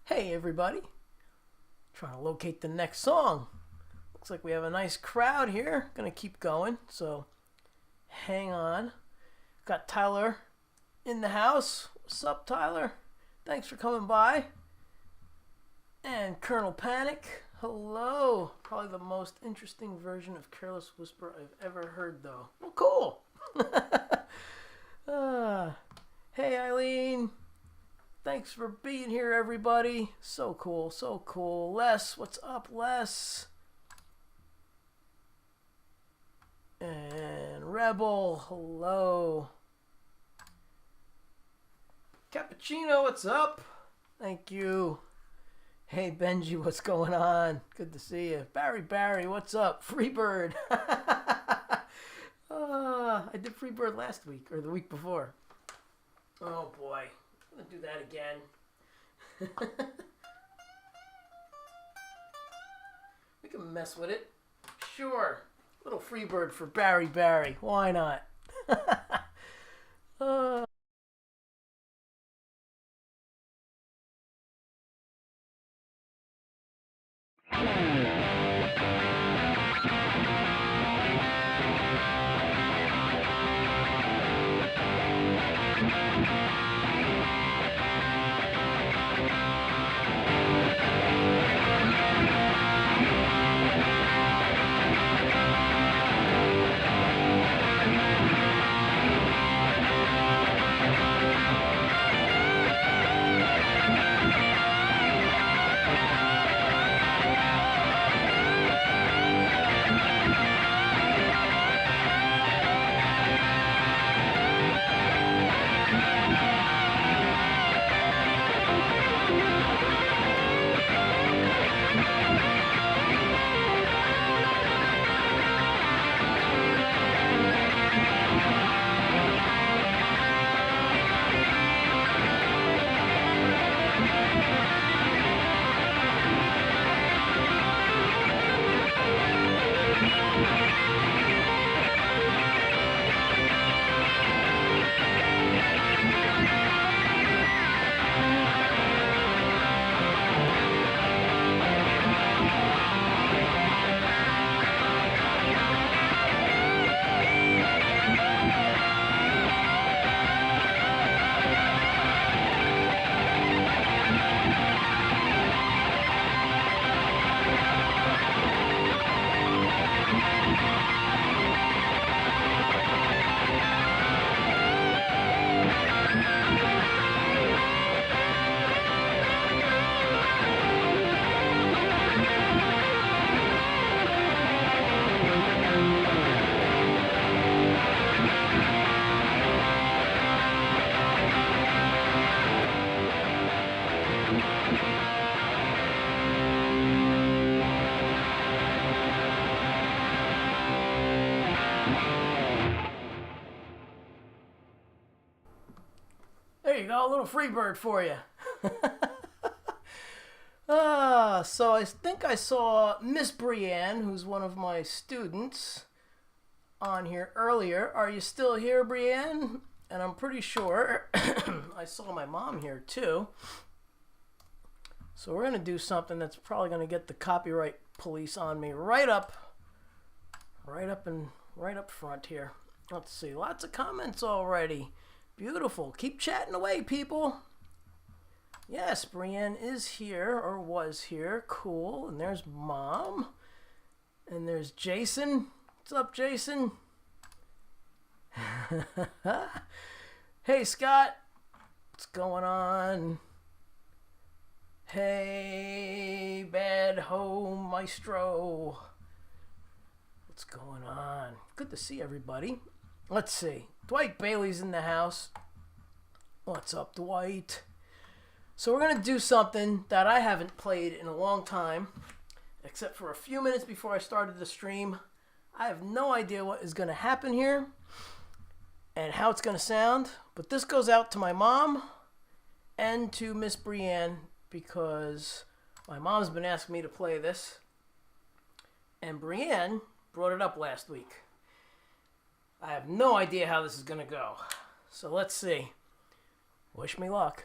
Hey everybody, trying to locate the next song. Looks like we have a nice crowd here. Gonna keep going, so hang on. Got Tyler in the house. What's up, Tyler? Thanks for coming by. And Colonel Panic. Hello. Probably the most interesting version of Careless Whisper I've ever heard, though. Well, cool. Hey, Eileen. Thanks for being here, everybody. So cool, so cool. Les, what's up, Les? And Rebel, hello. Cappuccino, what's up? Thank you. Hey, Benji, what's going on? Good to see you. Barry, what's up? Freebird. I did Freebird last week, or the week before. Oh, boy. I'm going to do that again. We can mess with it. Sure. Little Freebird for Barry. Why not? uh, There you go, a little Freebird for you. So I think I saw Miss Brienne, who's one of my students, on here earlier. Are you still here, Brienne? And I'm pretty sure I saw my mom here too. So we're going to do something that's probably going to get the copyright police on me right up front here. Let's see, lots of comments already. Beautiful. Keep chatting away, people. Yes, Brienne is here, or was here. Cool. And there's Mom. And there's Jason. What's up, Jason? Hey, Scott. What's going on? Hey, Bad Home Maestro. What's going on? Good to see everybody. Let's see. Dwight Bailey's in the house. What's up, Dwight? So we're going to do something that I haven't played in a long time, except for a few minutes before I started the stream. I have no idea what is going to happen here and how it's going to sound, but this goes out to my mom and to Miss Brienne because my mom's been asking me to play this, and Brienne brought it up last week. I have no idea how this is going to go. So let's see. Wish me luck.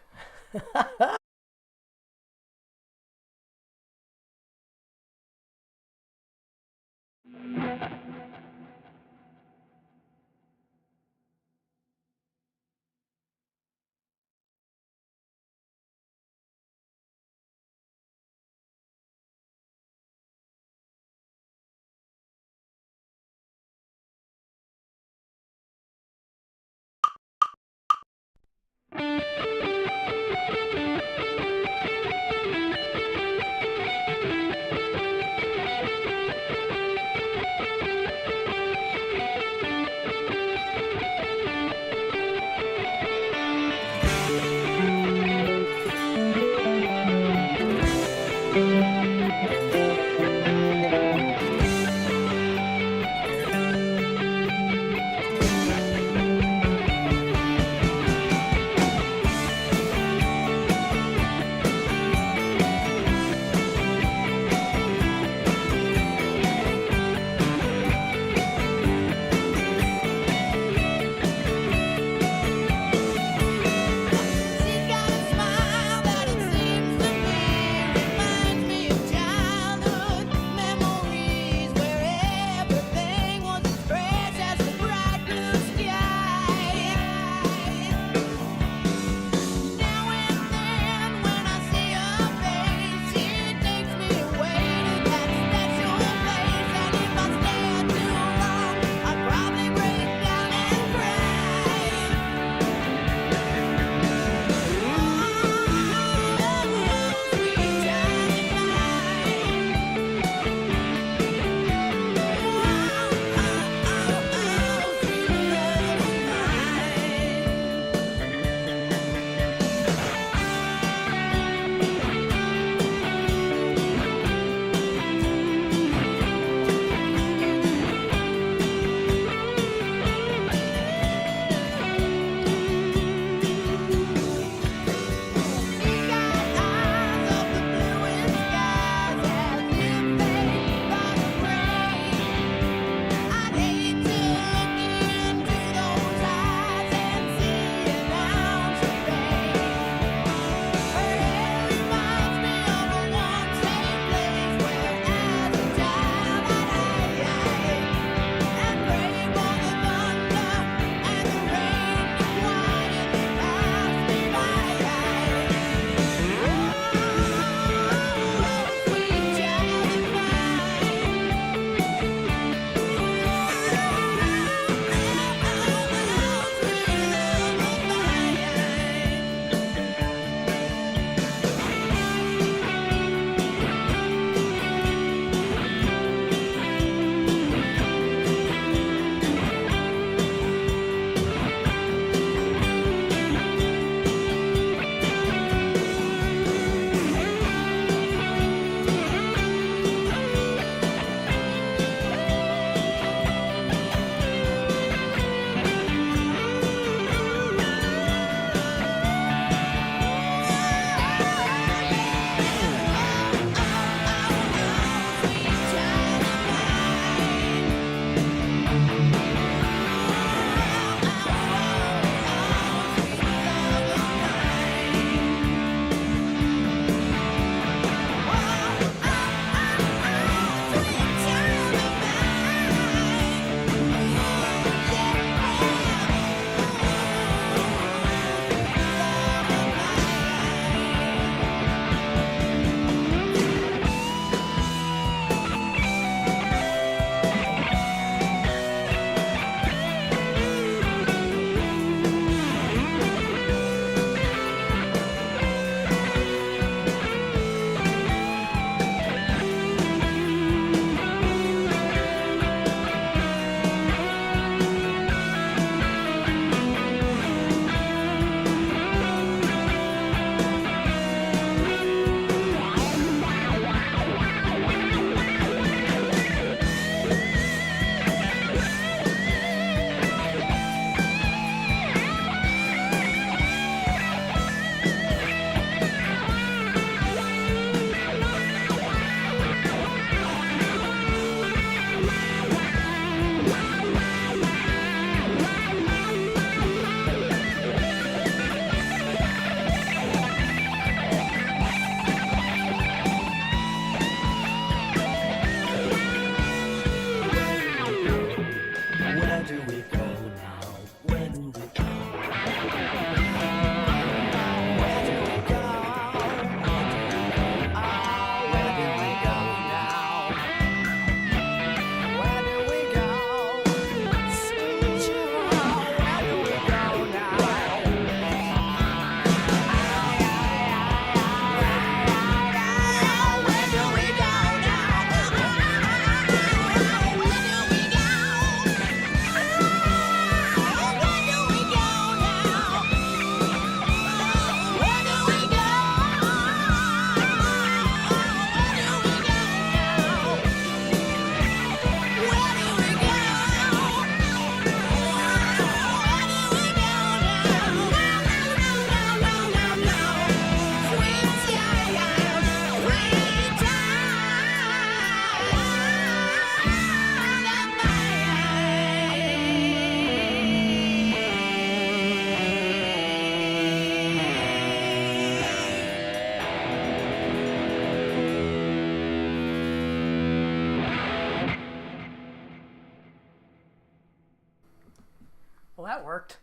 Well, that worked.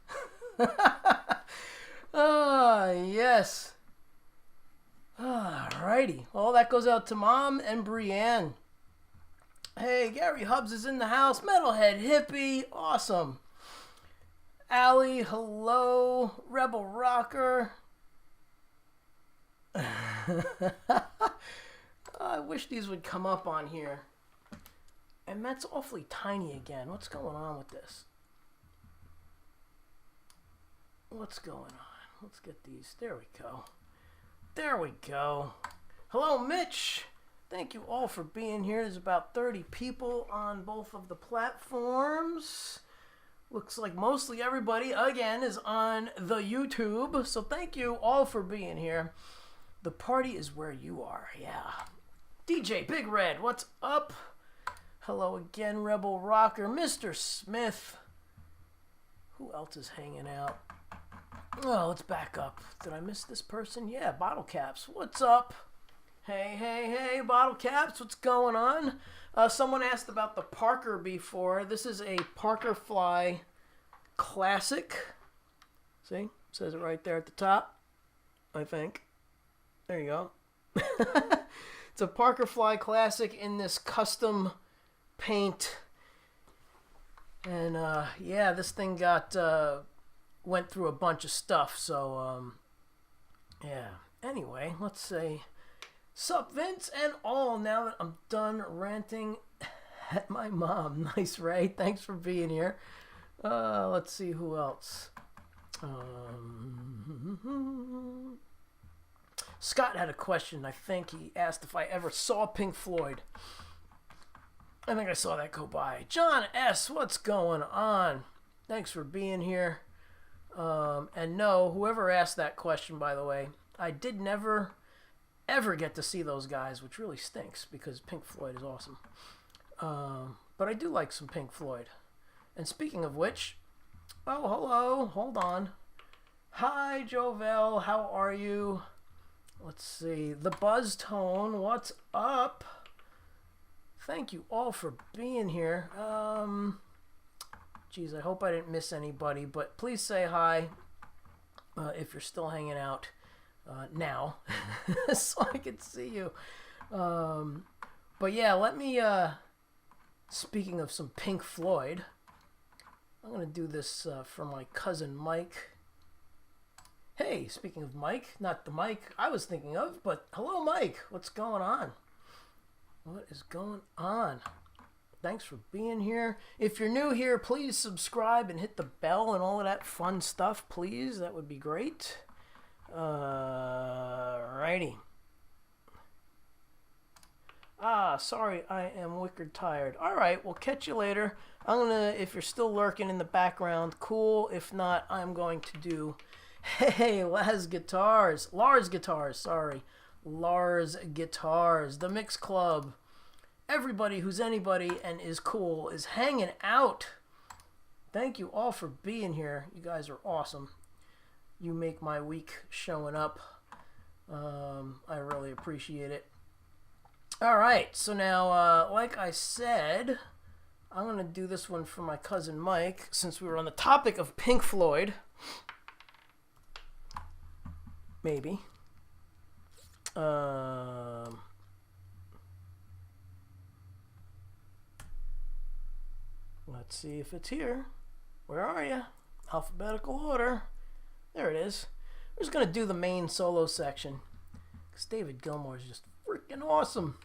Ah, yes. Alrighty. Well, that goes out to Mom and Brienne. Hey, Gary Hubbs is in the house. Metalhead Hippie. Awesome. Allie, hello. Rebel Rocker. I wish these would come up on here. And that's awfully tiny again. What's going on with this? What's going on? Let's get these. There we go. There we go. Hello, Mitch. Thank you all for being here. There's about 30 people on both of the platforms. Looks like mostly everybody, again, is on the YouTube. So thank you all for being here. The party is where you are. Yeah. DJ Big Red, what's up? Hello again, Rebel Rocker. Mr. Smith. Who else is hanging out? Oh, let's back up. Did I miss this person? Yeah, Bottle Caps. What's up? Hey, hey, hey, Bottle Caps. What's going on? Someone asked about the Parker before. This is a Parker Fly Classic. See? It says it right there at the top, I think. There you go. It's a Parker Fly Classic in this custom paint. And, yeah, this thing went through a bunch of stuff. So, yeah. Anyway, let's say... Sup, Vince and all, now that I'm done ranting at my mom. Nice, Ray. Thanks for being here. Let's see who else. Scott had a question. I think he asked if I ever saw Pink Floyd. I think I saw that go by. John S., what's going on? Thanks for being here. And no, whoever asked that question, by the way, I did never... ever get to see those guys, which really stinks because Pink Floyd is awesome. But I do like some Pink Floyd. And speaking of which, oh, hello, hold on. Hi, Jovel, how are you? Let's see, the Buzz Tone, what's up? Thank you all for being here. Geez, I hope I didn't miss anybody, but please say hi if you're still hanging out. Now so I can see you, but yeah, let me speaking of some Pink Floyd, I'm gonna do this for my cousin Mike. Hey, speaking of Mike, not the Mike I was thinking of, but hello Mike, what's going on? What is going on? Thanks for being here. If you're new here, please subscribe and hit the bell and all of that fun stuff, please. That would be great. Righty. Sorry, I am wicked tired. Alright, we'll catch you later. I'm gonna, if you're still lurking in the background, cool. If not, I'm going to do, hey, Lars Guitars, sorry. Lars Guitars, the Mix Club. Everybody who's anybody and is cool is hanging out. Thank you all for being here. You guys are awesome. You make my week showing up. I really appreciate it. All right, so now, like I said, I'm going to do this one for my cousin Mike, since we were on the topic of Pink Floyd. Maybe. Let's see if it's here. Where are you? Alphabetical order. There it is. We're just going to do the main solo section, because David Gilmour is just freaking awesome.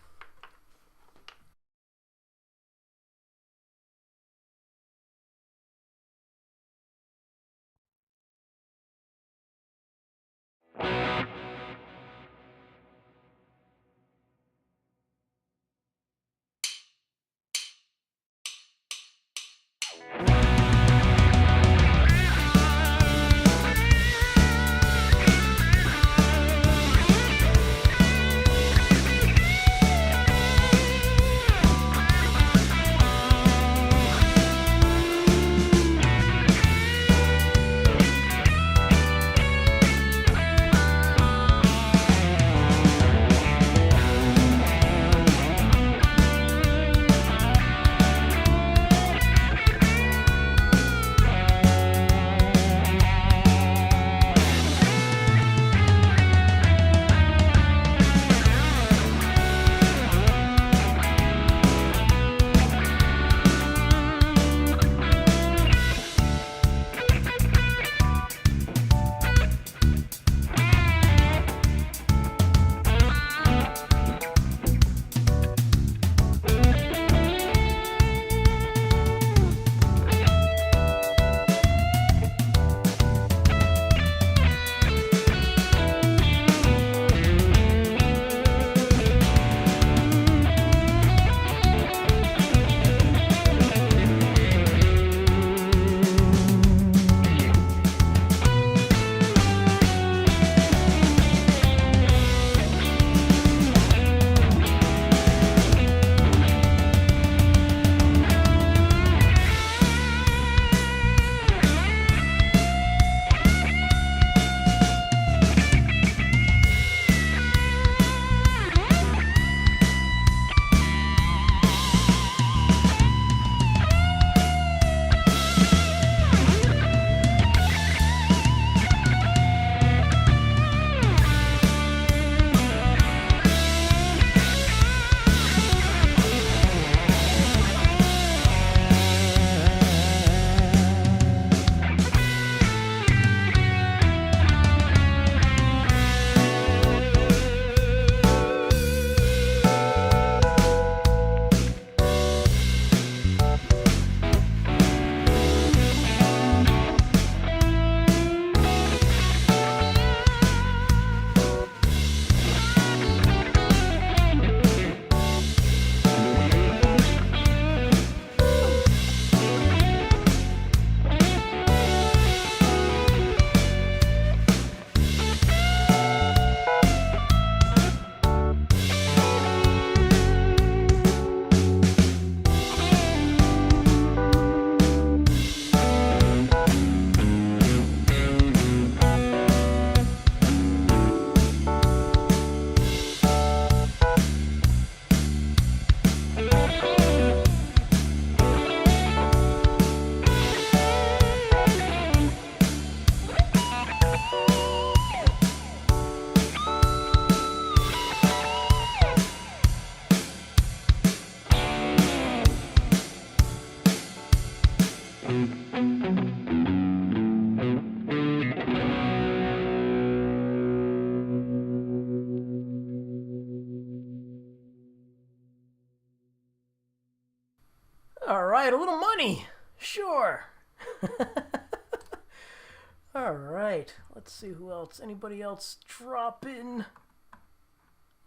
All right, let's see who else. Anybody else drop in?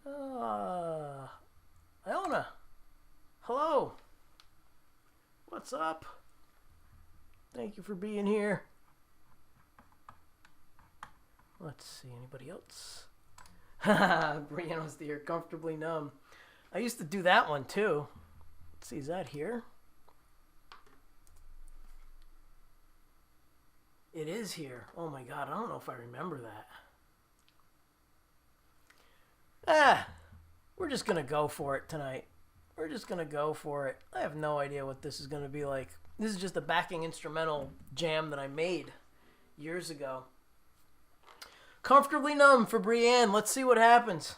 Iona. Hello. What's up? Thank you for being here. Let's see, anybody else? Brianna's here, comfortably numb. I used to do that one too. Let's see, is that here? It is here. Oh my god, I don't know if I remember that. We're just gonna go for it tonight. We're just gonna go for it. I have no idea what this is gonna be like. This is just a backing instrumental jam that I made years ago. Comfortably numb for Brienne. Let's see what happens.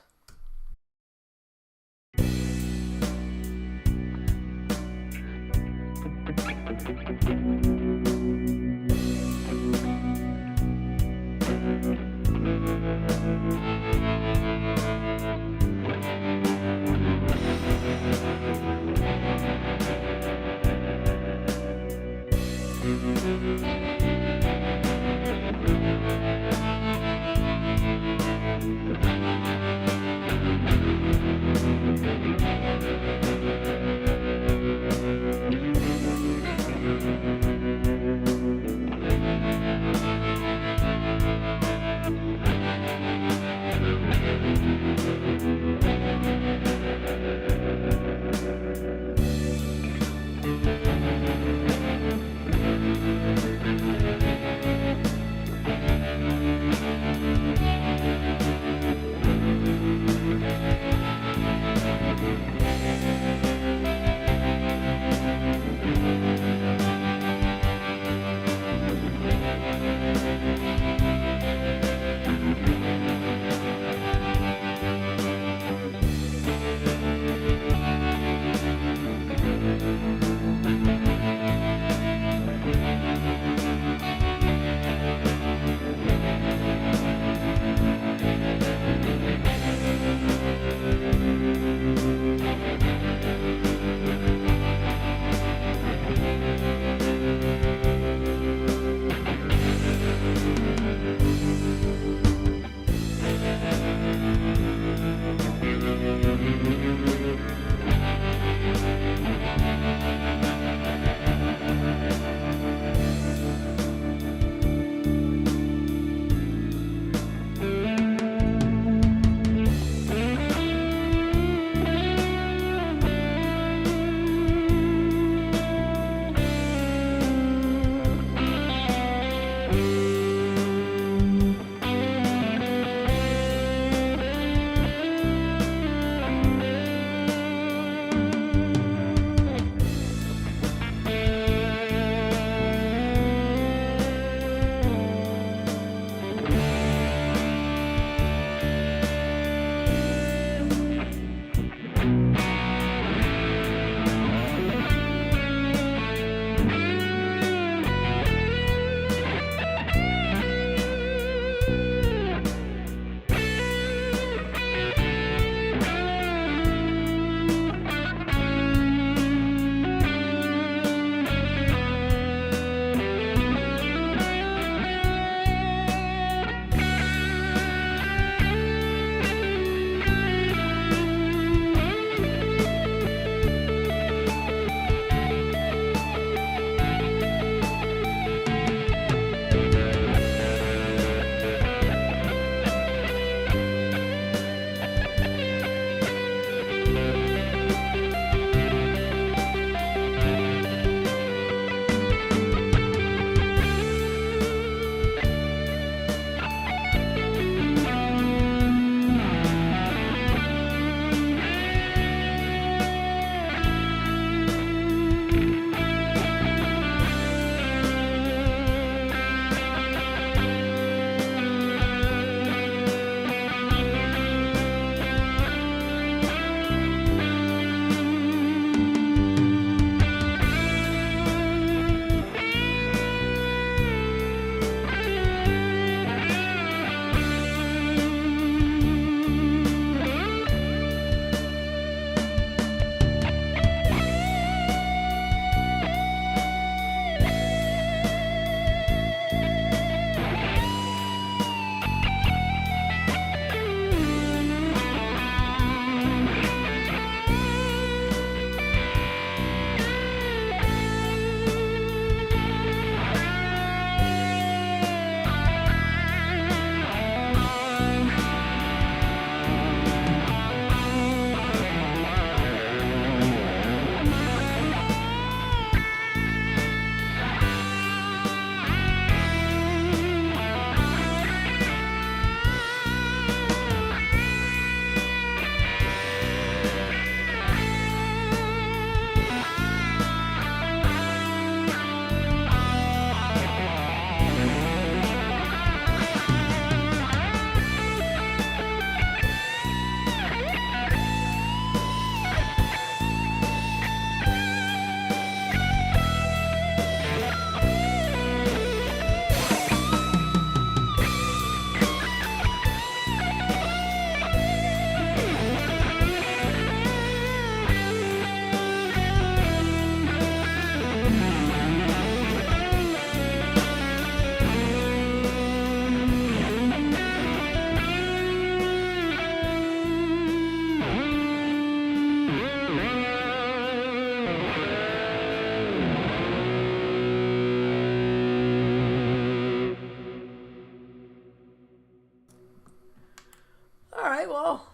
Okay, well,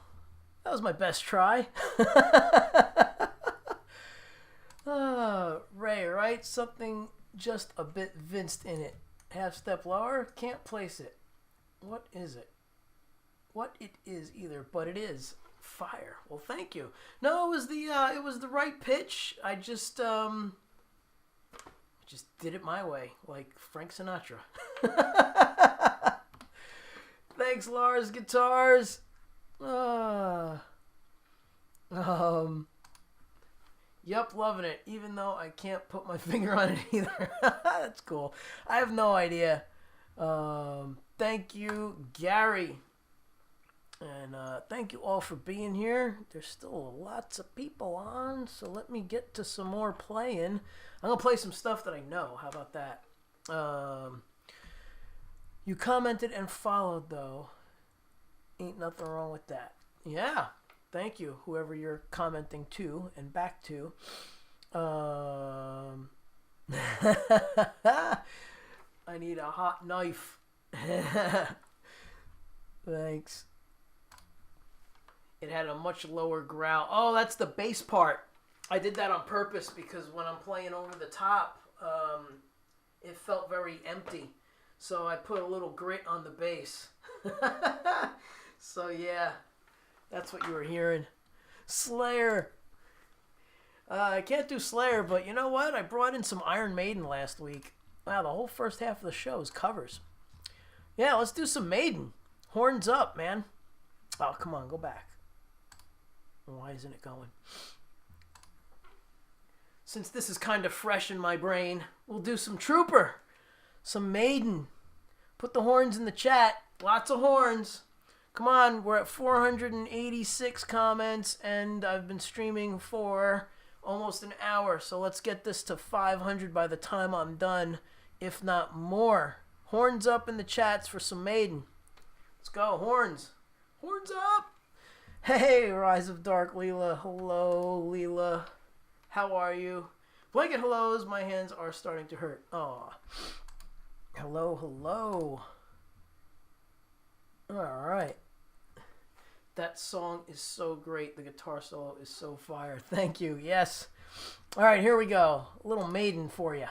that was my best try. Ray, right? Something just a bit vinced in it. Half step lower, can't place it. What is it? What it is either, but it is fire. Well, thank you. No, it was the right pitch. I just did it my way, like Frank Sinatra. Thanks, Lars Guitars. Yep, loving it. Even though I can't put my finger on it either. That's cool. I have no idea. Thank you, Gary. And thank you all for being here. There's still lots of people on, so let me get to some more playing. I'm going to play some stuff that I know. How about that? You commented and followed, though. Ain't nothing wrong with that. Yeah. Thank you, whoever you're commenting to and back to. I need a hot knife. Thanks. It had a much lower growl. Oh, that's the bass part. I did that on purpose because when I'm playing over the top, it felt very empty. So I put a little grit on the bass. So yeah, that's what you were hearing. Slayer. I can't do Slayer, but you know what? I brought in some Iron Maiden last week. Wow, the whole first half of the show is covers. Yeah, let's do some Maiden. Horns up, man. Oh, come on, go back. Why isn't it going? Since this is kind of fresh in my brain, we'll do some Trooper. Some Maiden. Put the horns in the chat. Lots of horns. Come on, we're at 486 comments, and I've been streaming for almost an hour. So let's get this to 500 by the time I'm done, if not more. Horns up in the chats for some Maiden. Let's go, horns. Horns up. Hey, Rise of Dark Leela. Hello, Leela. How are you? Blanket hellos. My hands are starting to hurt. Aw. Hello, hello. All right. That song is so great. The guitar solo is so fire. Thank you. Yes. All right, here we go. A little Maiden for you.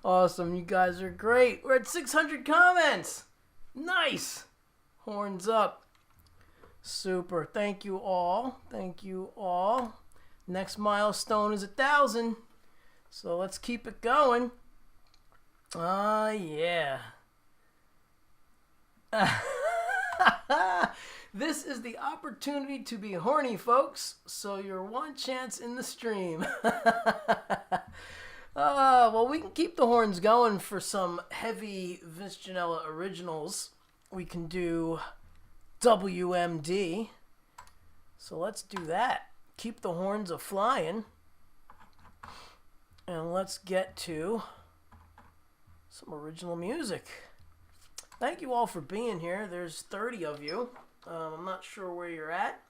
Awesome. You guys are great. We're at 600 comments. Nice. Horns up. Super. Thank you all. Thank you all. Next milestone is 1,000. So let's keep it going. Yeah. This is the opportunity to be horny, folks. So you're one chance in the stream. Well, we can keep the horns going for some heavy Vince Janella originals. We can do WMD. So let's do that. Keep the horns a-flying. And let's get to some original music. Thank you all for being here. There's 30 of you. I'm not sure where you're at.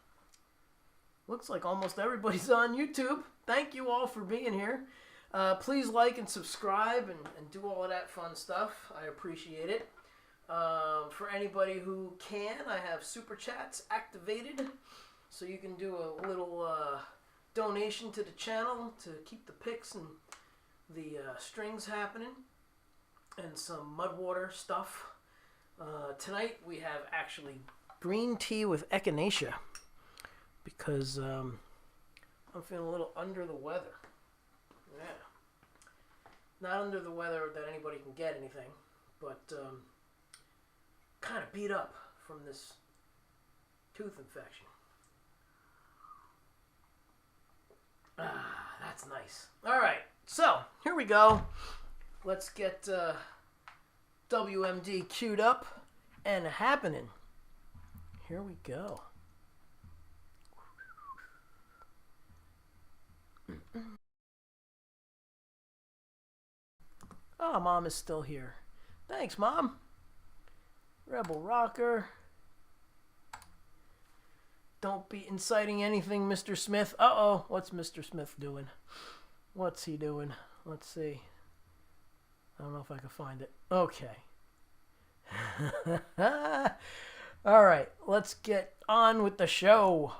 Looks like almost everybody's on YouTube. Thank you all for being here. Please like and subscribe and do all of that fun stuff. I appreciate it. For anybody who can, I have super chats activated. So you can do a little donation to the channel to keep the picks and the strings happening. And some Mudwater stuff. Tonight we have actually green tea with echinacea because I'm feeling a little under the weather. Yeah. Not under the weather that anybody can get anything, but kind of beat up from this tooth infection. That's nice. All right, so here we go. Let's get WMD queued up and happening. Here we go. Oh, Mom is still here. Thanks, Mom. Rebel Rocker. Don't be inciting anything, Mr. Smith. Uh-oh, what's Mr. Smith doing? What's he doing? Let's see. I don't know if I can find it. Okay. All right, let's get on with the show.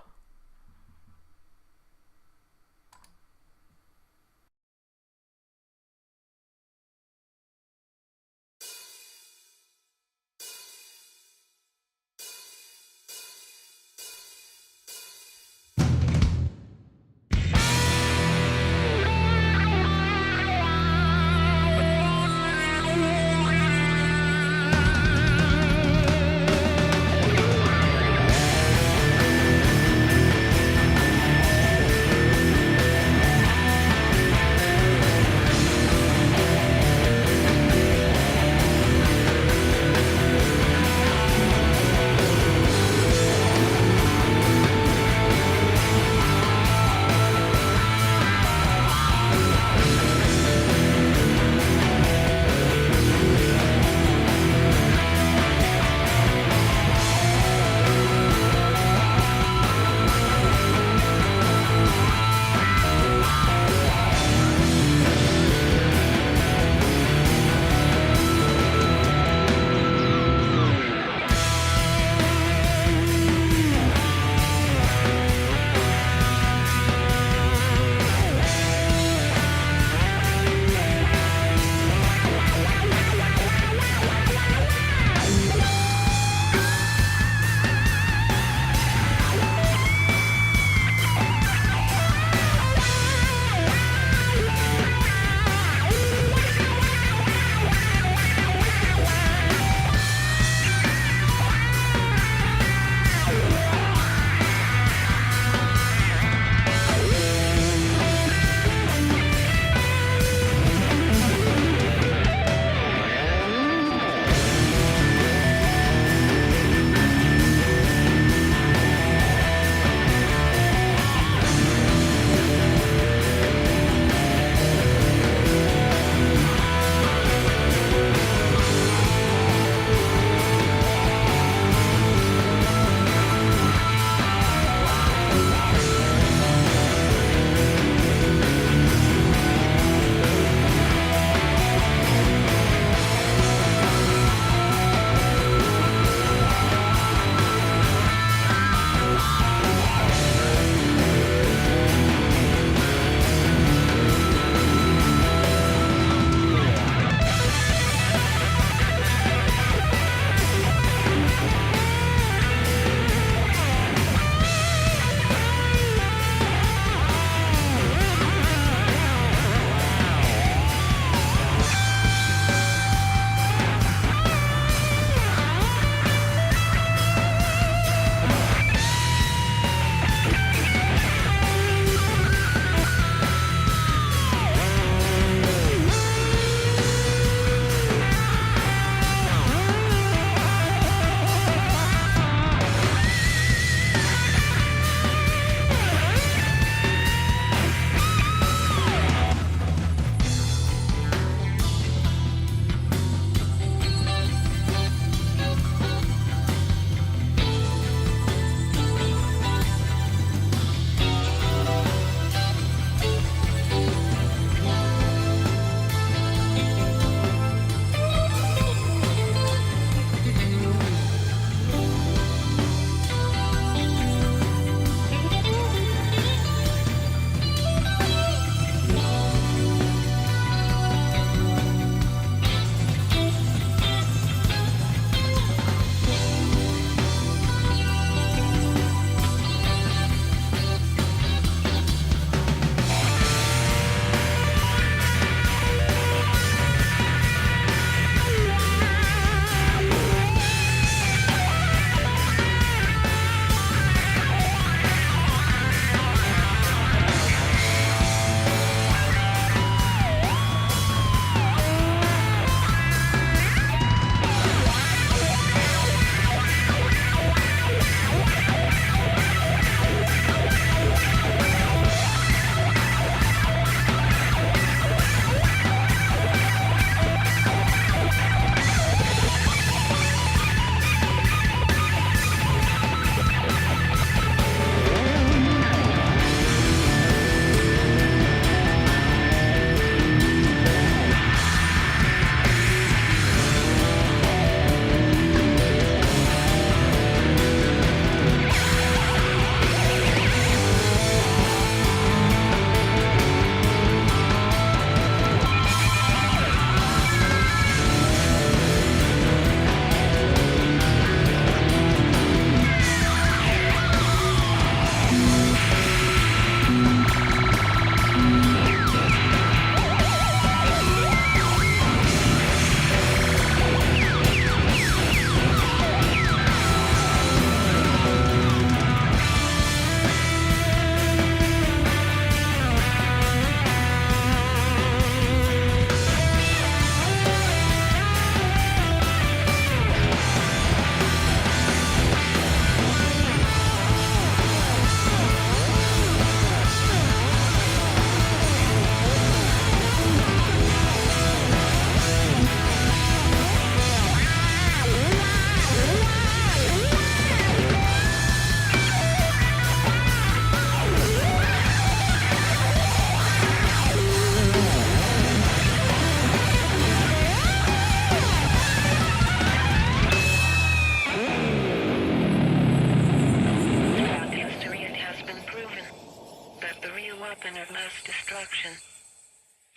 reflection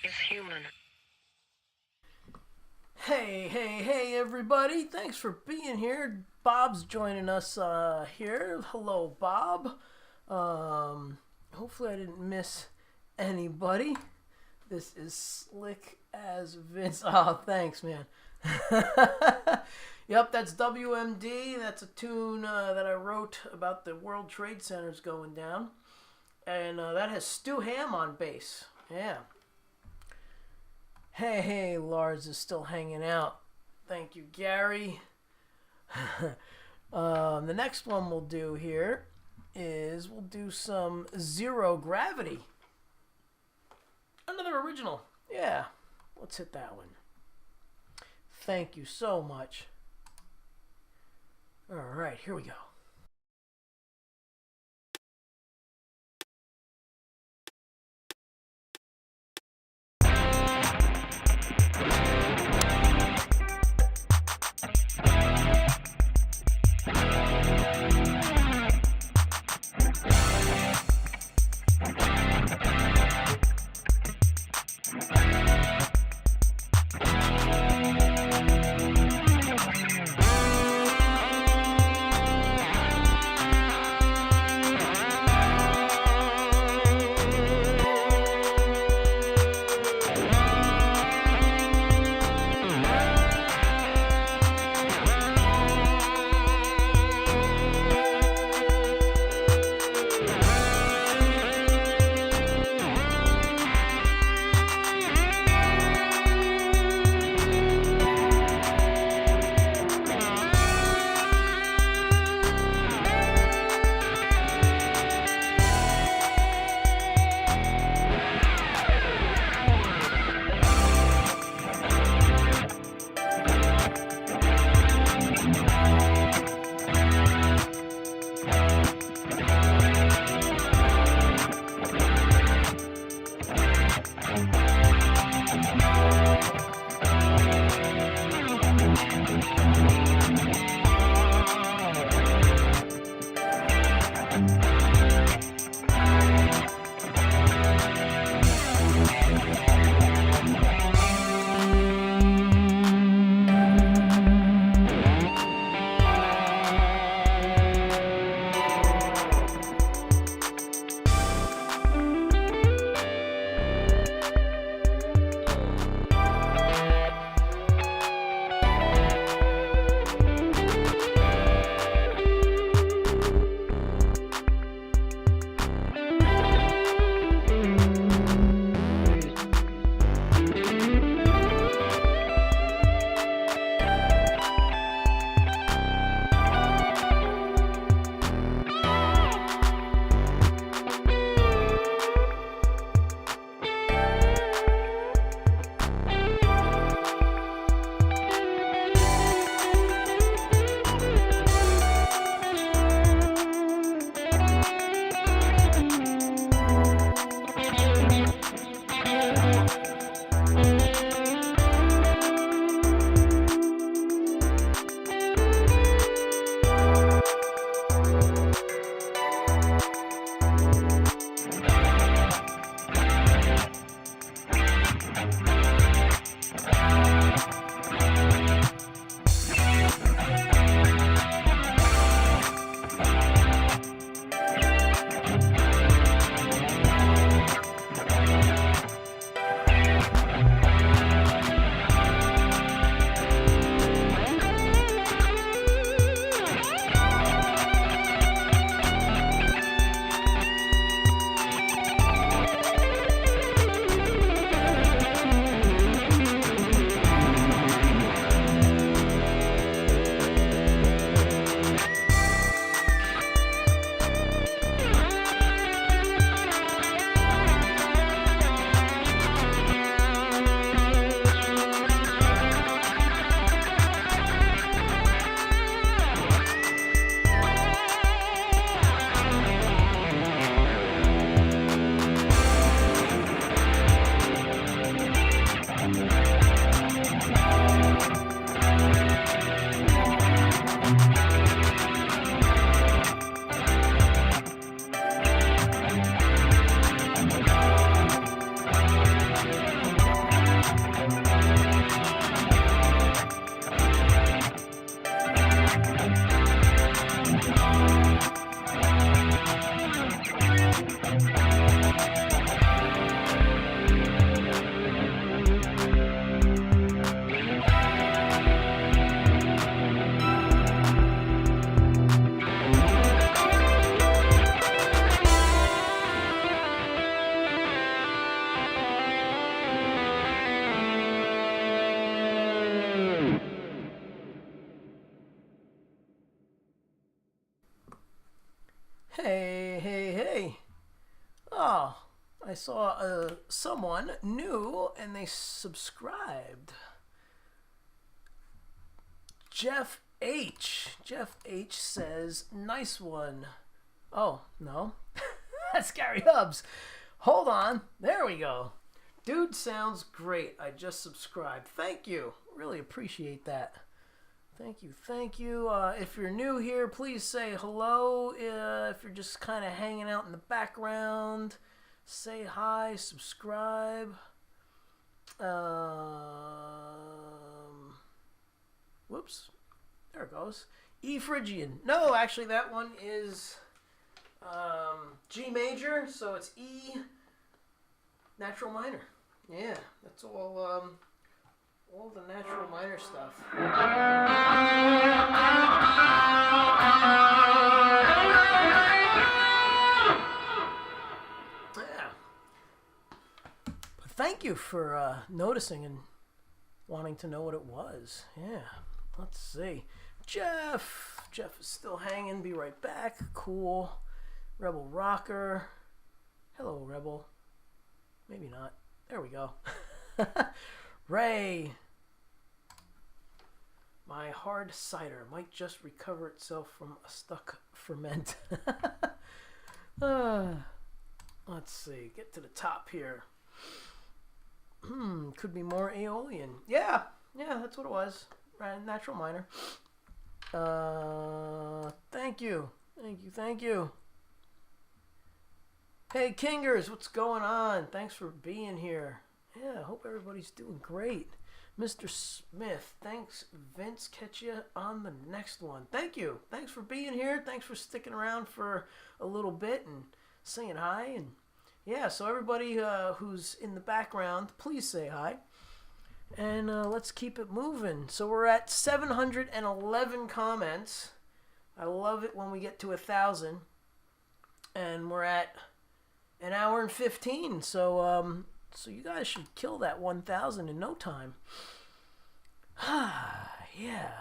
is human. Hey, everybody. Thanks for being here. Bob's joining us here. Hello, Bob. Hopefully I didn't miss anybody. This is slick as Vince. Oh, thanks, man. Yep, that's WMD. That's a tune that I wrote about the World Trade Centers going down. And that has Stu Ham on bass. Yeah. Hey, Lars is still hanging out. Thank you, Gary. The next one we'll do here is we'll do some Zero Gravity. Another original. Yeah, let's hit that one. Thank you so much. All right, here we go. saw someone new and they subscribed. Jeff H. Jeff H says, nice one. Oh, no. That's Gary Hubbs. Hold on. There we go. Dude sounds great. I just subscribed. Thank you. Really appreciate that. Thank you. Thank you. If you're new here, please say hello. If you're just kind of hanging out in the background, say hi, subscribe. Whoops. There it goes. E Phrygian. No, actually that one is G major, so it's E natural minor. Yeah, that's all the natural minor stuff. Yeah. But thank you for noticing and wanting to know what it was. Yeah. Let's see. Jeff is still hanging. Be right back. Cool. Rebel Rocker. Hello, Rebel. Maybe not. There we go. Ray. My hard cider might just recover itself from a stuck ferment. Let's see. Get to the top here. Could be more Aeolian. Yeah, that's what it was. Right, natural minor. Thank you. Hey, Kingers, what's going on? Thanks for being here. Yeah, I hope everybody's doing great. Mr. Smith, thanks. Vince, catch you on the next one. Thank you. Thanks for being here. Thanks for sticking around for a little bit and saying hi. And yeah, so everybody who's in the background, please say hi. And let's keep it moving. So we're at 711 comments. I love it when we get to 1,000. And we're at an hour and 15. So you guys should kill that 1,000 in no time. Yeah.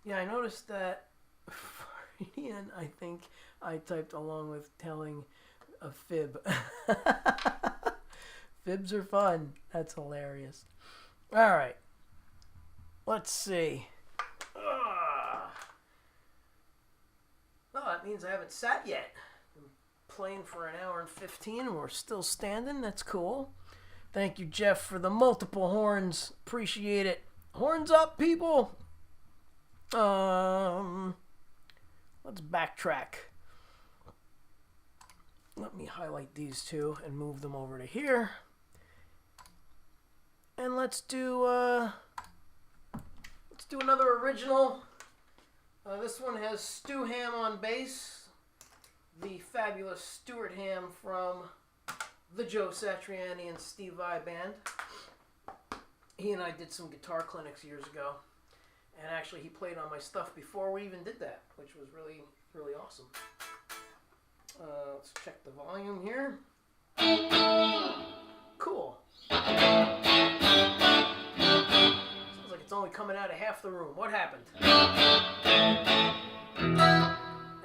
Yeah, I noticed that Freudian, I think I typed along with telling a fib. Fibs are fun. That's hilarious. All right. Let's see. Oh, that means I haven't sat yet. I'm playing for an hour and 15 and we're still standing. That's cool. Thank you, Jeff, for the multiple horns. Appreciate it. Horns up, people. Let's backtrack. Let me highlight these two and move them over to here. And let's do another original. This one has Stu Ham on bass, the fabulous Stuart Ham from the Joe Satriani and Steve Vai band. He and I did some guitar clinics years ago, and actually he played on my stuff before we even did that, which was really, really awesome. Let's check the volume here. Cool. Sounds like it's only coming out of half the room. What happened?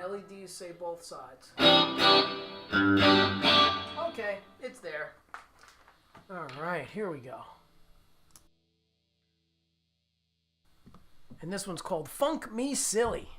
LEDs say both sides. Okay, it's there. Alright, here we go. And this one's called Funk Me Silly.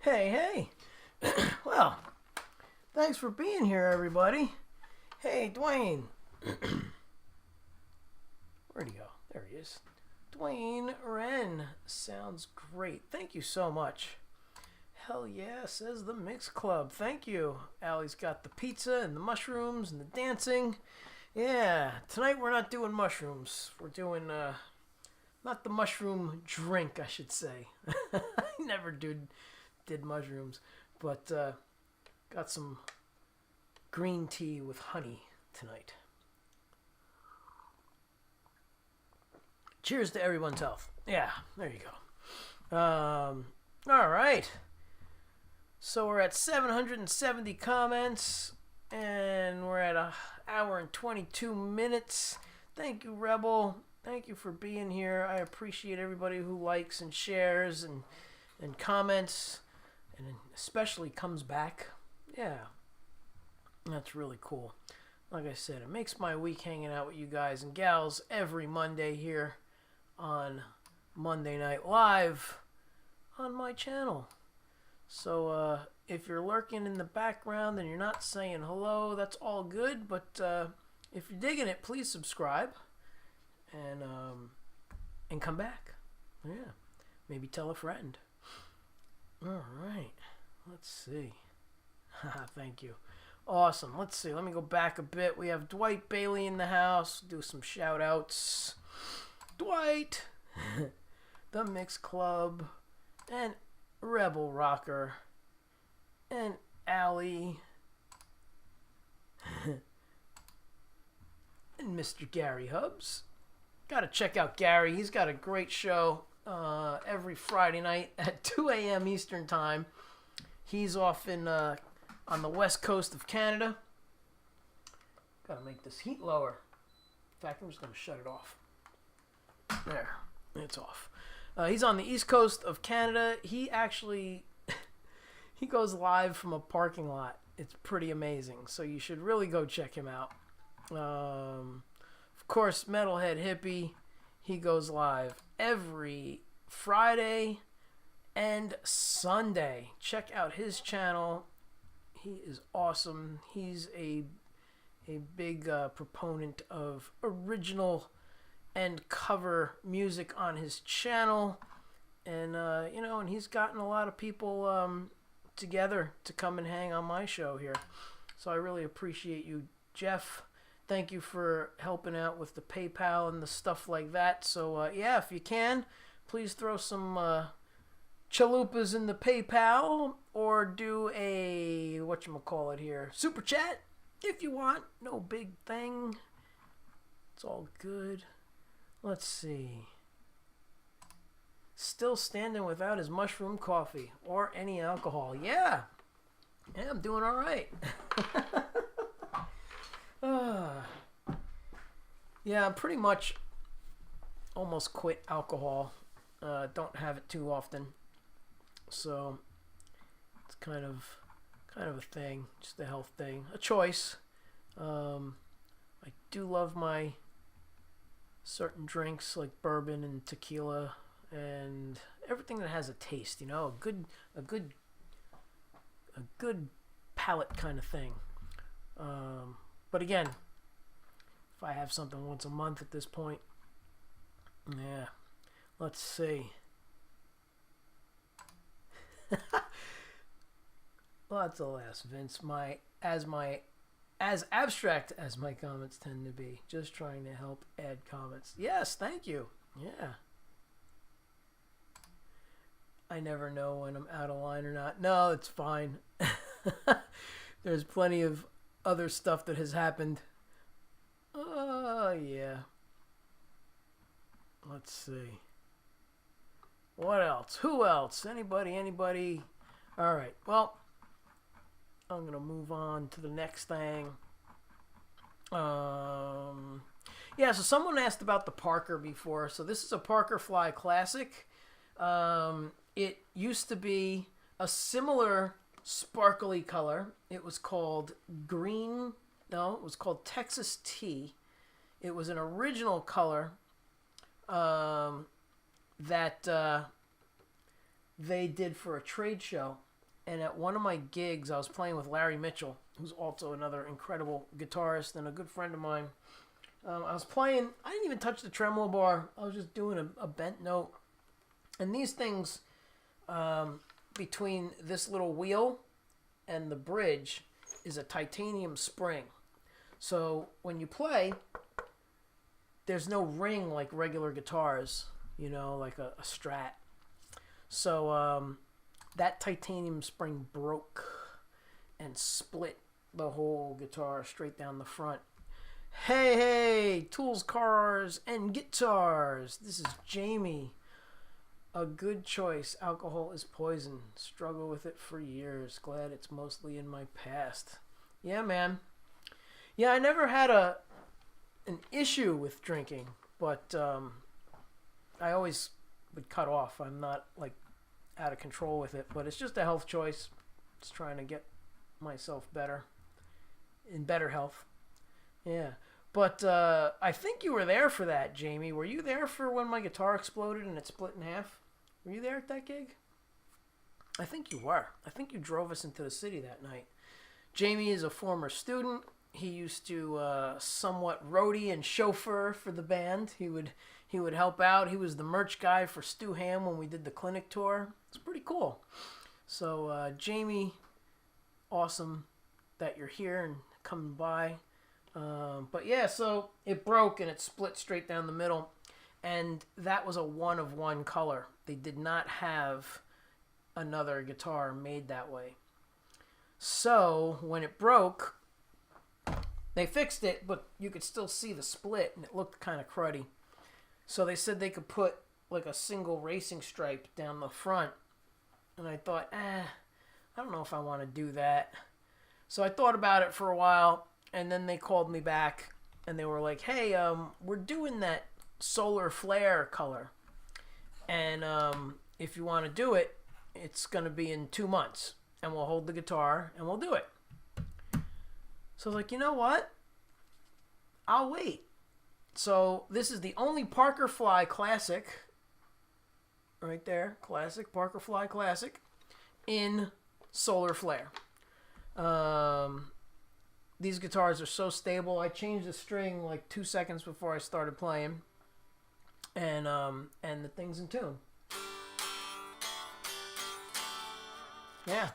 Hey, hey. Well, thanks for being here, everybody. Hey, Dwayne. Where'd he go? There he is. Dwayne Wren. Sounds great. Thank you so much. Hell yeah, says the Mix Club. Thank you. Allie's got the pizza and the mushrooms and the dancing. Yeah, tonight we're not doing mushrooms. We're doing, not the mushroom drink, I should say. I never did mushrooms, but got some green tea with honey tonight. Cheers to everyone's health. Yeah, there you go. All right. So we're at 770 comments, and we're at an hour and 22 minutes. Thank you, Rebel. Thank you for being here. I appreciate everybody who likes and shares and comments, and especially comes back. Yeah, that's really cool. Like I said, it makes my week hanging out with you guys and gals every Monday here on Monday Night Live on my channel. So if you're lurking in the background and you're not saying hello, that's all good. But if you're digging it, please subscribe and come back. Yeah. Maybe tell a friend. All right. Let's see. Thank you. Awesome. Let's see. Let me go back a bit. We have Dwight Bailey in the house. Do some shout outs. Dwight, the Mix Club, and Rebel Rocker, and Allie, and Mr. Gary Hubbs. Gotta check out Gary. He's got a great show every Friday night at 2 a.m. Eastern Time. He's off in on the west coast of Canada. Gotta make this heat lower. In fact, I'm just gonna shut it off. There, it's off. He's on the east coast of Canada. He actually he goes live from a parking lot. It's pretty amazing. So you should really go check him out. Of course, Metalhead Hippie. He goes live every Friday and Sunday. Check out his channel. He is awesome. He's a big proponent of original and cover music on his channel, and and he's gotten a lot of people together to come and hang on my show here. So I really appreciate you, Jeff. Thank you for helping out with the PayPal and the stuff like that. So yeah, if you can, please throw some chalupas in the PayPal, or do a whatchamacallit here, super chat if you want. No big thing. It's all good. Let's see. Still standing without his mushroom coffee or any alcohol. Yeah, I'm doing all right. Yeah, I'm pretty much almost quit alcohol. Don't have it too often. So it's kind of a thing, just a health thing, a choice. I do love my certain drinks like bourbon and tequila and everything that has a taste, a good palate kind of thing. But again, if I have something once a month at this point, yeah. Let's see. Lots of laughs, Vince. As abstract as my comments tend to be, just trying to help add comments. Yes, thank you. Yeah. I never know when I'm out of line or not. No, it's fine. There's plenty of other stuff that has happened. Oh, yeah. Let's see. What else? Who else? Anybody? All right. Well, I'm going to move on to the next thing. Yeah, so someone asked about the Parker before. So this is a Parker Fly Classic. It used to be a similar sparkly color. It was called green. No, it was called Texas Tea. It was an original color that they did for a trade show. And at one of my gigs, I was playing with Larry Mitchell, who's also another incredible guitarist and a good friend of mine. I was playing, I didn't even touch the tremolo bar. I was just doing a bent note. And these things, between this little wheel and the bridge, is a titanium spring. So when you play, there's no ring like regular guitars, like a Strat. So that titanium spring broke and split the whole guitar straight down the front. Hey, tools, cars, and guitars. This is Jamie. A good choice. Alcohol is poison. Struggle with it for years. Glad it's mostly in my past. Yeah, man. Yeah, I never had an issue with drinking, but I always would cut off. I'm not out of control with it, but it's just a health choice. Just trying to get myself better, in better health. Yeah, but I think you were there for that, Jamie. Were you there for when my guitar exploded and it split in half? Were you there at that gig? I think you were. I think you drove us into the city that night. Jamie is a former student. He used to somewhat roadie and chauffeur for the band. He would help out. He was the merch guy for Stu Ham when we did the clinic tour. It's pretty cool. So Jamie, awesome that you're here and coming by. But yeah, so it broke and it split straight down the middle, and that was a one of one color. They did not have another guitar made that way. So when it broke, they fixed it, but you could still see the split, and it looked kind of cruddy. So they said they could put like a single racing stripe down the front, and I thought, I don't know if I want to do that. So I thought about it for a while, and then they called me back, and they were like, hey, we're doing that solar flare color, and if you want to do it, it's going to be in 2 months, and we'll hold the guitar, and we'll do it. So I was like, you know what? I'll wait. So this is the only Parker Fly Classic, right there, classic, Parker Fly Classic, in solar flare. These guitars are so stable. I changed the string like 2 seconds before I started playing, and the thing's in tune. Yeah.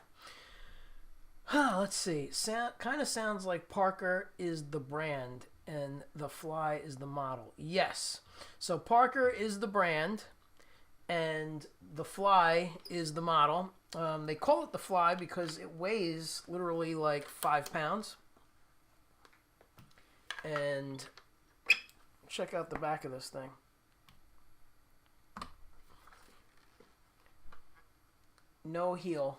Let's see. Kind of sounds like Parker is the brand and the Fly is the model. Yes. So Parker is the brand and the Fly is the model. They call it the Fly because it weighs literally like 5 pounds. And check out the back of this thing. No heel.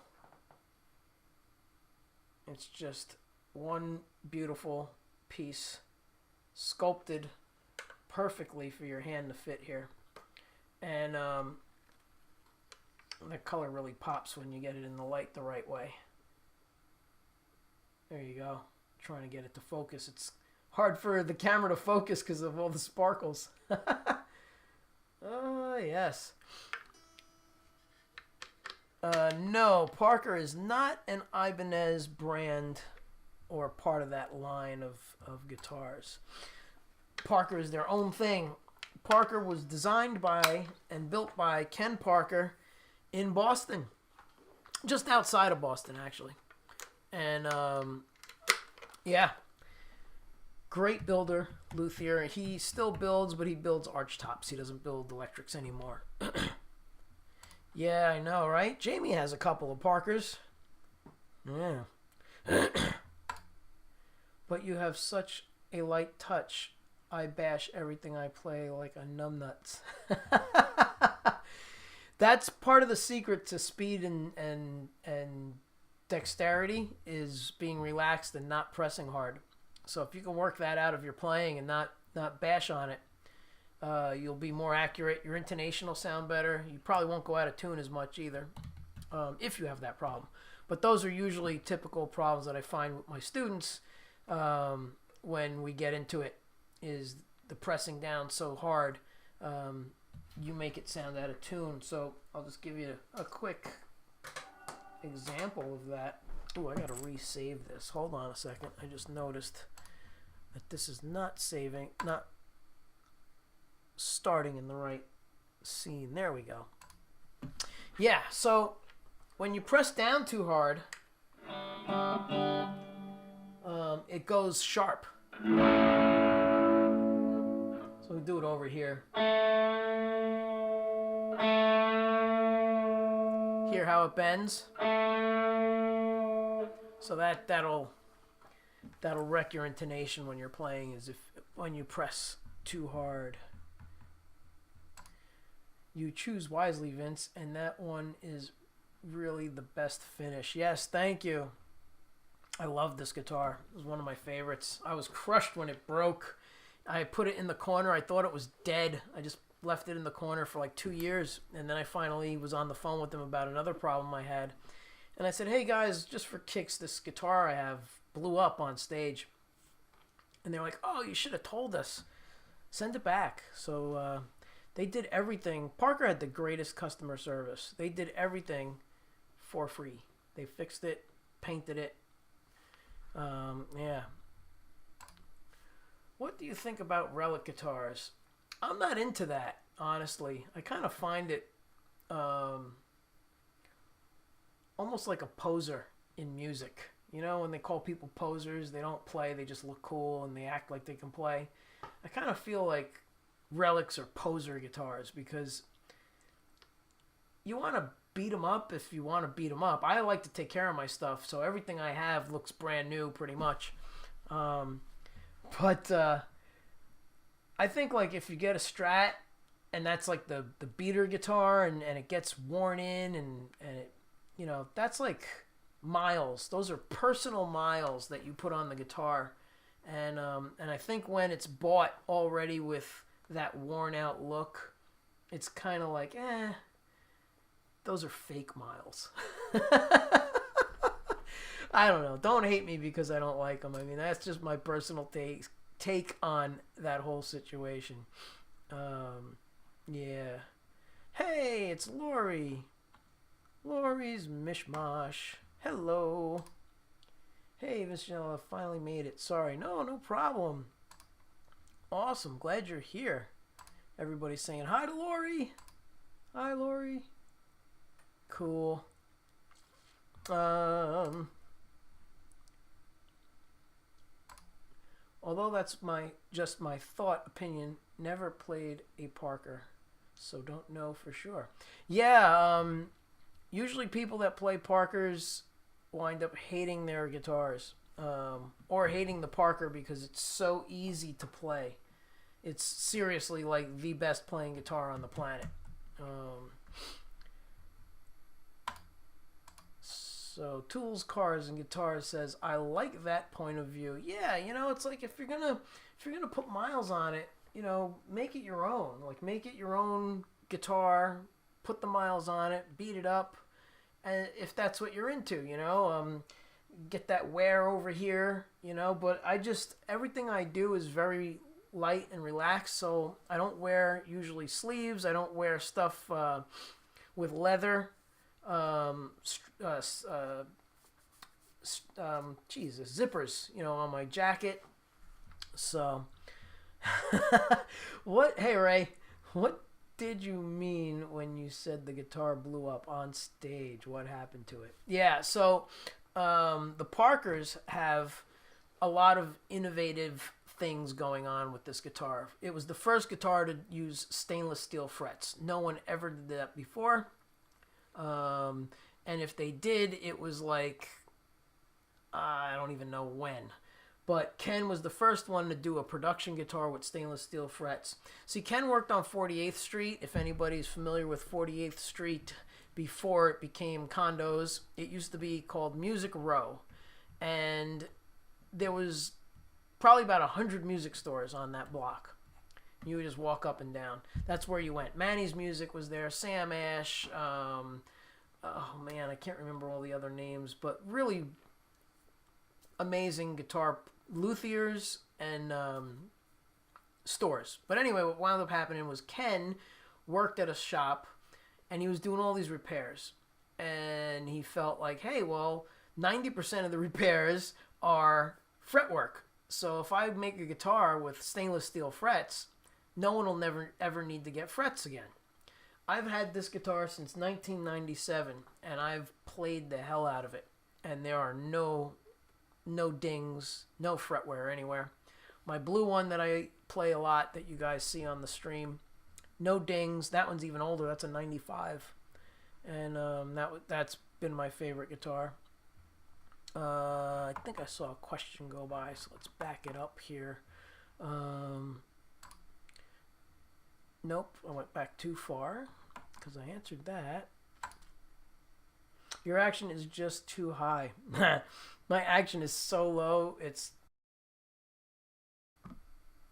It's just one beautiful piece, sculpted perfectly for your hand to fit here. And the color really pops when you get it in the light the right way. There you go. Trying to get it to focus. It's hard for the camera to focus because of all the sparkles. Oh, yes. No, Parker is not an Ibanez brand or part of that line of guitars. Parker is their own thing. Parker was designed by and built by Ken Parker in Boston. Just outside of Boston, actually. And, yeah. Great builder, luthier. He still builds, but he builds archtops. He doesn't build electrics anymore. Yeah, I know, right? Jamie has a couple of Parkers. Yeah. But you have such a light touch. I bash everything I play like a numbnuts. That's part of the secret to speed and dexterity is being relaxed and not pressing hard. So if you can work that out of your playing and not bash on it, you'll be more accurate. Your intonation will sound better. You probably won't go out of tune as much either, if you have that problem. But those are usually typical problems that I find with my students when we get into it, is the pressing down so hard. You make it sound out of tune. So I'll just give you a quick example of that. Oh, I got to resave this. Hold on a second. I just noticed that this is not starting in the right scene. There we go. Yeah, so when you press down too hard, it goes sharp. So we do it over here. Hear how it bends? So that'll wreck your intonation when you're playing, is when you press too hard. You choose wisely, Vince, and that one is really the best finish. Yes, thank you. I love this guitar. It was one of my favorites. I was crushed when it broke. I put it in the corner. I thought it was dead. I just left it in the corner for like 2 years, and then I finally was on the phone with them about another problem I had. And I said, hey guys, just for kicks, this guitar I have blew up on stage. And they're like, oh, you should have told us. Send it back. So they did everything. Parker had the greatest customer service. They did everything for free. They fixed it, painted it. Yeah. What do you think about relic guitars? I'm not into that, honestly. I kind of find it um, almost like a poser in music. You know, when they call people posers, they don't play, they just look cool and they act like they can play. I kind of feel like relics are poser guitars because you want to beat them up if you want to beat them up. I like to take care of my stuff, so everything I have looks brand new pretty much. Um, but I think like if you get a Strat and that's like the beater guitar and it gets worn in and it, you know, that's like miles. Those are personal miles that you put on the guitar. And I think when it's bought already with that worn out look, it's kind of like, those are fake miles. I don't know. Don't hate me because I don't like them. I mean, that's just my personal take on that whole situation. Yeah. Hey, it's Lori. Lori's Mishmash. Hello. Hey, Miss Janella, finally made it. Sorry. No problem. Awesome. Glad you're here. Everybody's saying hi to Lori. Hi, Lori. Cool. Although that's just my thought opinion, never played a Parker, so don't know for sure. Yeah, usually people that play Parkers wind up hating their guitars, or hating the Parker because it's so easy to play. It's seriously like the best playing guitar on the planet. So Tools, Cars, and Guitars says, I like that point of view. Yeah, you know, it's like if you're gonna put miles on it, you know, make it your own. Like make it your own guitar, put the miles on it, beat it up, and if that's what you're into, you know, get that wear over here, you know. But everything I do is very light and relaxed, so I don't wear usually sleeves. I don't wear stuff with leather. Zippers, you know, on my jacket. So, hey Ray, what did you mean when you said the guitar blew up on stage? What happened to it? Yeah, so the Parkers have a lot of innovative things going on with this guitar. It was the first guitar to use stainless steel frets. No one ever did that before. And if they did, it was like, I don't even know when. But Ken was the first one to do a production guitar with stainless steel frets. See, Ken worked on 48th Street. If anybody's familiar with 48th Street before it became condos, it used to be called Music Row. And there was probably about 100 music stores on that block. You would just walk up and down. That's where you went. Manny's Music was there. Sam Ash. Oh, man, I can't remember all the other names. But really amazing guitar luthiers and stores. But anyway, what wound up happening was Ken worked at a shop, and he was doing all these repairs. And he felt like, hey, well, 90% of the repairs are fretwork. So if I make a guitar with stainless steel frets, no one will never ever need to get frets again. I've had this guitar since 1997, and I've played the hell out of it. And there are no dings, no fretwear anywhere. My blue one that I play a lot that you guys see on the stream, no dings. That one's even older. That's a 95. And that's been my favorite guitar. I think I saw a question go by, so let's back it up here. Nope, I went back too far because I answered that. Your action is just too high. My action is so low, it's...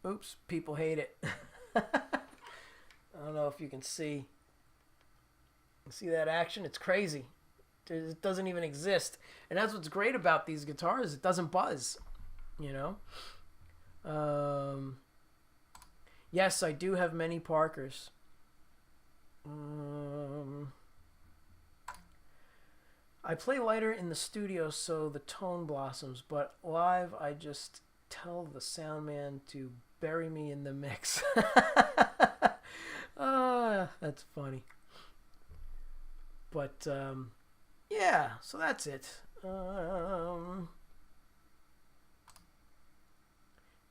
Oops, people hate it. I don't know if you can see. See that action? It's crazy. It doesn't even exist. And that's what's great about these guitars. It doesn't buzz, you know? Yes, I do have many Parkers. I play lighter in the studio so the tone blossoms, but live I just tell the sound man to bury me in the mix. That's funny. But yeah, so that's it.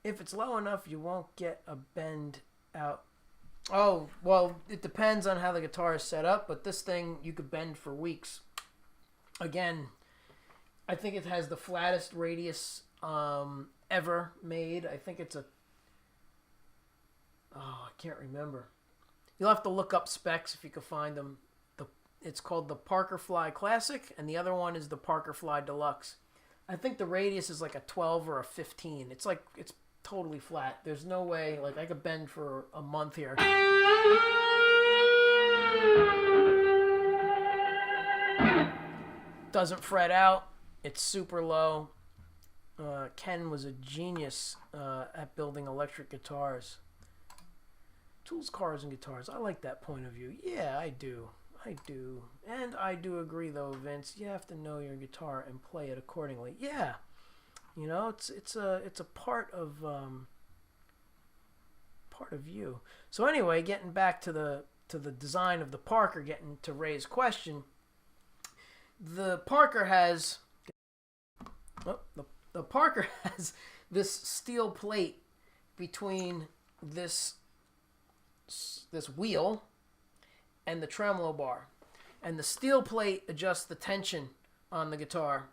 If it's low enough, you won't get a bend out. Oh, well, it depends on how the guitar is set up, but this thing you could bend for weeks. Again, I think it has the flattest radius ever made. I think it's a... Oh, I can't remember. You'll have to look up specs if you can find them. It's called the Parker Fly Classic, and the other one is the Parker Fly Deluxe. I think the radius is like a 12 or a 15. It's totally flat. There's no way, like, I could bend for a month here. Doesn't fret out. It's super low. Ken was a genius at building electric guitars. Tools, cars, and guitars. I like that point of view. Yeah, I do. And I do agree, though, Vince. You have to know your guitar and play it accordingly. Yeah. You know, it's a part of you. So anyway, getting back to the design of the Parker, getting to Ray's question. The Parker has the Parker has this steel plate between this wheel and the tremolo bar, and the steel plate adjusts the tension on the guitar.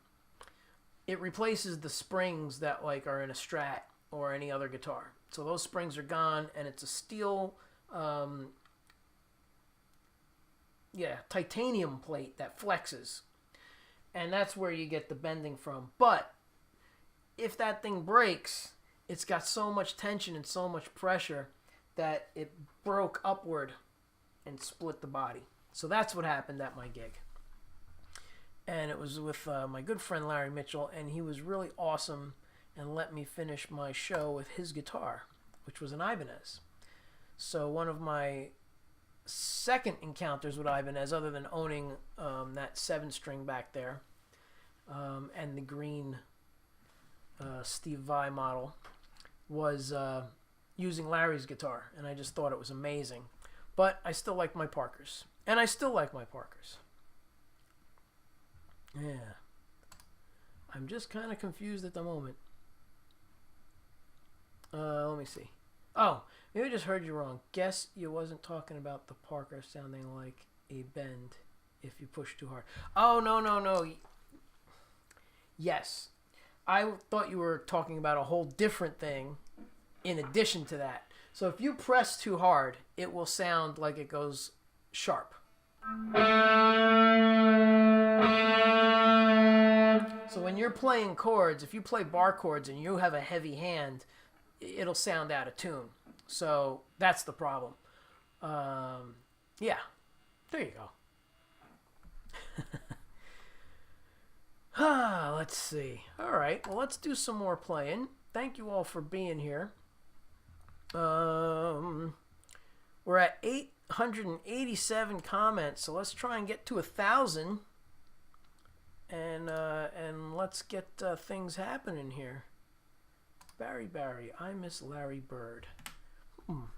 It replaces the springs that are in a Strat or any other guitar. So those springs are gone, and it's a steel, titanium plate that flexes, and that's where you get the bending from. But if that thing breaks, it's got so much tension and so much pressure that it broke upward and split the body. So that's what happened at my gig. And it was with my good friend Larry Mitchell, and he was really awesome and let me finish my show with his guitar, which was an Ibanez. So one of my second encounters with Ibanez, other than owning that 7-string back there and the green Steve Vai model, was using Larry's guitar, and I just thought it was amazing. But I still like my Parkers. And I still like my Parkers. Yeah. I'm just kind of confused at the moment. Let me see. Oh, maybe I just heard you wrong. Guess you wasn't talking about the Parker sounding like a bend if you push too hard. Oh, no. Yes. I thought you were talking about a whole different thing in addition to that. So if you press too hard, it will sound like it goes sharp. So when you're playing chords, if you play bar chords and you have a heavy hand, it'll sound out of tune. So that's the problem. Yeah, there you go. Let's see. All right, well, let's do some more playing. Thank you all for being here. We're at 887 comments, so let's try and get to 1,000, and let's get things happening here. Barry, I miss Larry Bird. Oh,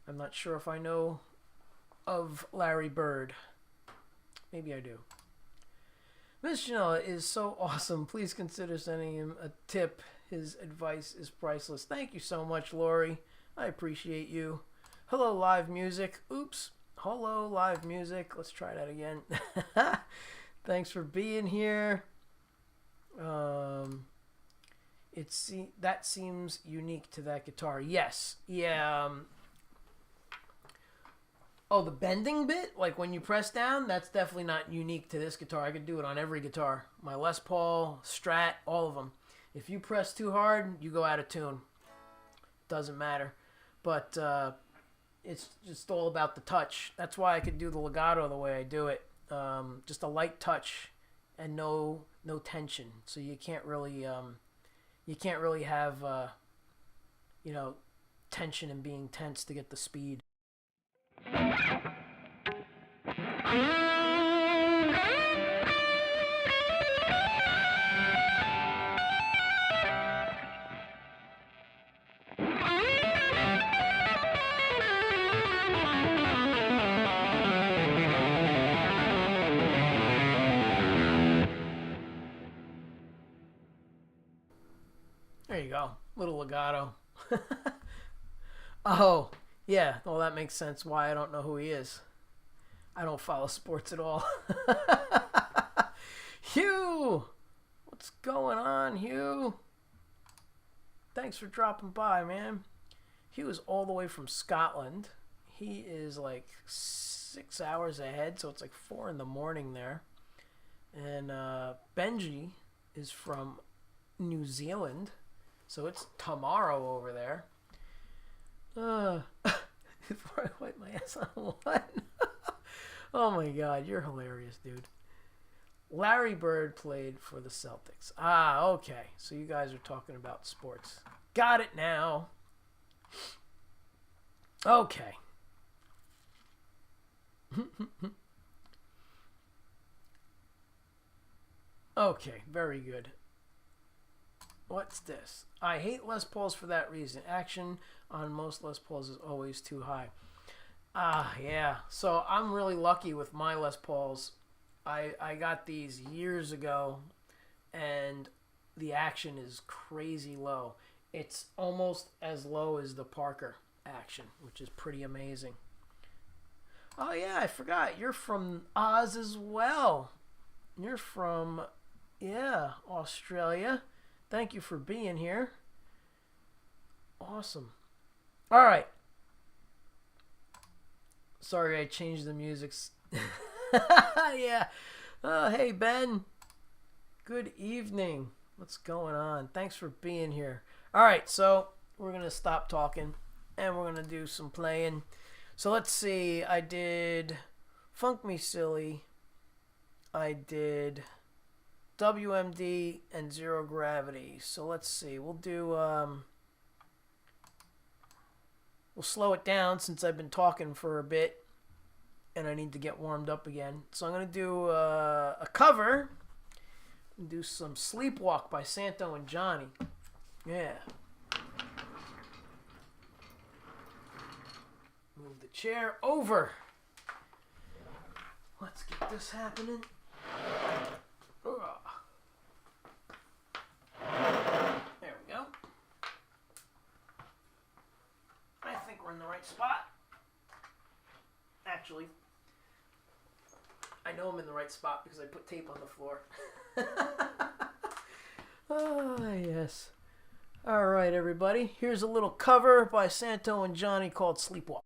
I'm not sure if I know of Larry Bird. Maybe I do. Miss Janella is so awesome. Please consider sending him a tip. His advice is priceless. Thank you so much, Lori. I appreciate you. Hello, live music. Oops. Hello, live music. Let's try that again. Thanks for being here. That seems unique to that guitar. Yes. Yeah. Oh, the bending bit? Like when you press down? That's definitely not unique to this guitar. I could do it on every guitar. My Les Paul, Strat, all of them. If you press too hard, you go out of tune. Doesn't matter. But it's just all about the touch. That's why I could do the legato the way I do it. Just a light touch and no tension. So you can't really have tension and being tense to get the speed. There you go. Little legato. Oh, yeah. Well, that makes sense why I don't know who he is. I don't follow sports at all. Hugh! What's going on, Hugh? Thanks for dropping by, man. Hugh is all the way from Scotland. He is like 6 hours ahead, so it's like 4 in the morning there. And Benji is from New Zealand, so it's tomorrow over there. Before I wipe my ass on what? Oh my god, you're hilarious, dude. Larry Bird played for the Celtics. Ah, okay. So you guys are talking about sports. Got it now. Okay. Okay, very good. What's this? I hate Les Pauls for that reason. Action on most Les Pauls is always too high. Ah, yeah. So I'm really lucky with my Les Pauls. I got these years ago, and the action is crazy low. It's almost as low as the Parker action, which is pretty amazing. Oh, yeah, I forgot. You're from Oz as well. You're from, yeah, Australia. Thank you for being here. Awesome. All right. Sorry I changed the music. Yeah. Oh, hey, Ben. Good evening. What's going on? Thanks for being here. All right, so we're going to stop talking, and we're going to do some playing. So let's see. I did Funk Me Silly. I did WMD and Zero Gravity. So let's see. We'll do... we'll slow it down since I've been talking for a bit. And I need to get warmed up again. So I'm going to do a cover. And do some Sleepwalk by Santo and Johnny. Yeah. Move the chair over. Let's get this happening. There we go. I think we're in the right spot. Actually, I know I'm in the right spot because I put tape on the floor. Ah, yes. All right, everybody. Here's a little cover by Santo and Johnny called Sleepwalk.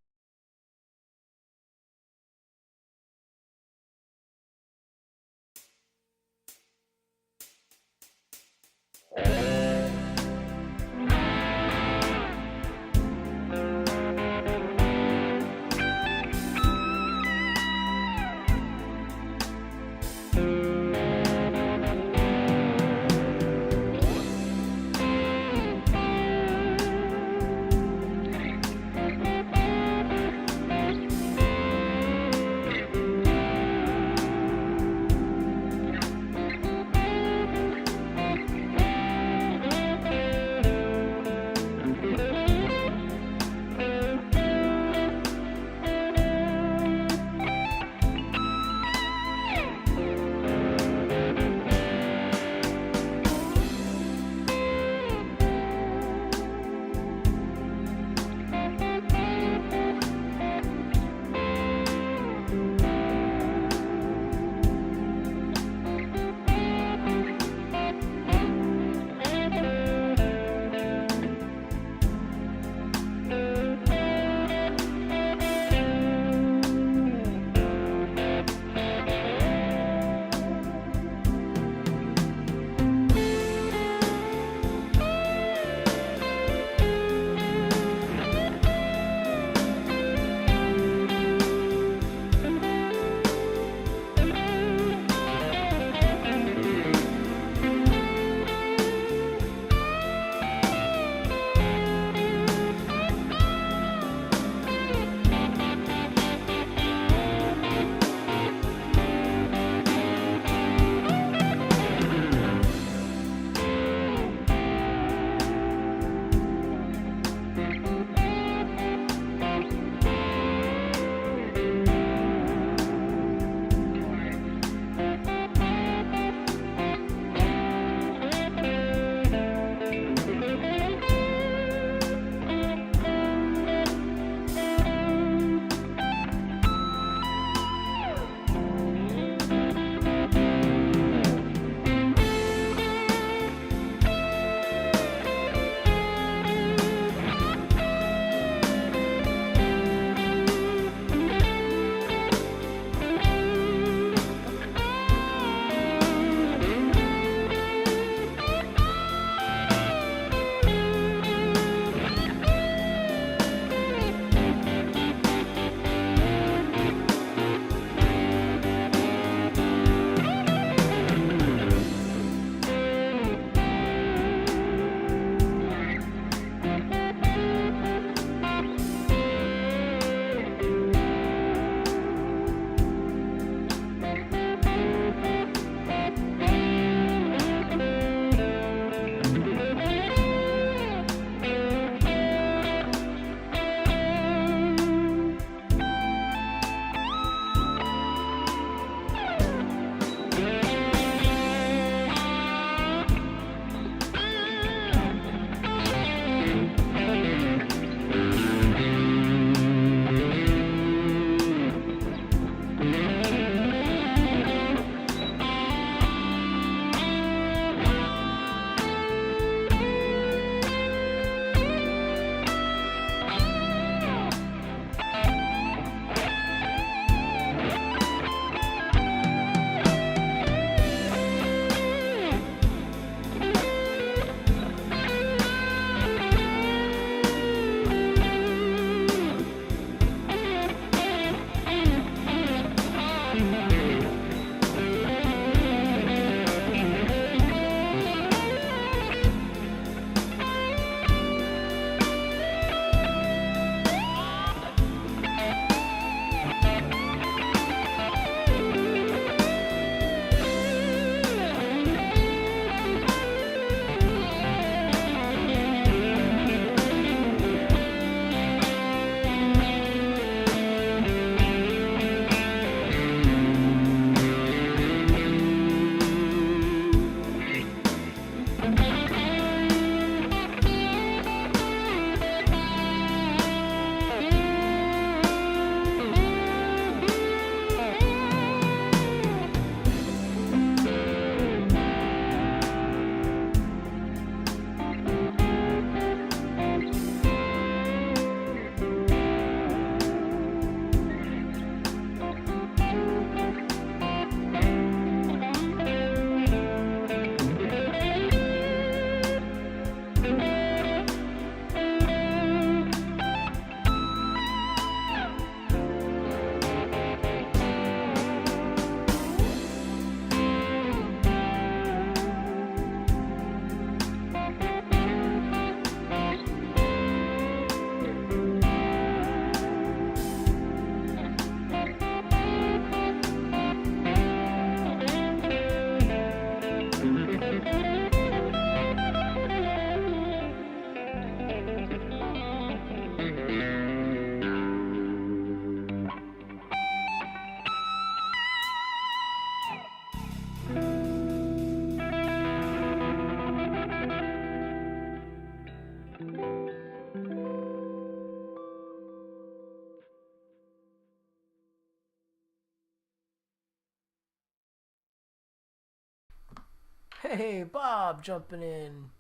Hey, Bob jumping in.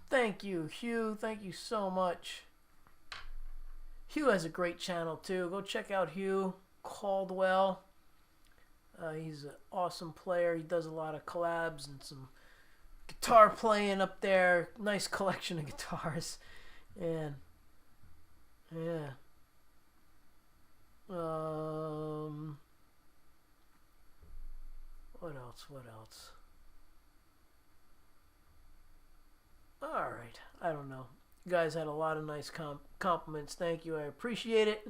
Thank you, Hugh. Thank you so much. Hugh has a great channel too. Go check out Hugh Caldwell. He's an awesome player. He does a lot of collabs and some guitar playing up there. Nice collection of guitars. And yeah. What else? What else? All right. I don't know. You guys had a lot of nice compliments. Thank you. I appreciate it.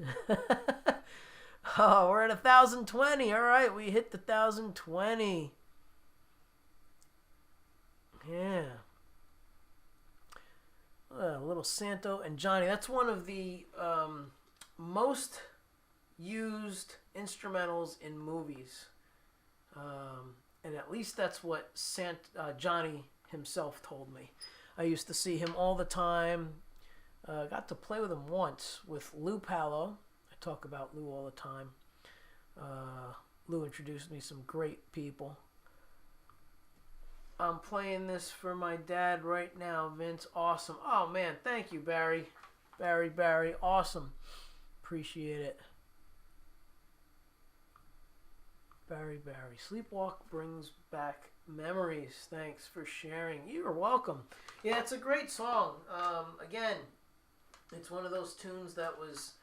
Oh, we're at 1,020. All right. We hit the 1,020. Yeah. Little Santo and Johnny. That's one of the most used instrumentals in movies. And at least that's what Johnny himself told me. I used to see him all the time. Got to play with him once with Lou Pallo. I talk about Lou all the time. Lou introduced me to some great people. I'm playing this for my dad right now, Vince. Awesome. Oh, man. Thank you, Barry. Barry. Awesome. Appreciate it. Barry. Sleepwalk brings back memories. Thanks for sharing. You're welcome. Yeah, it's a great song. Again, it's one of those tunes that was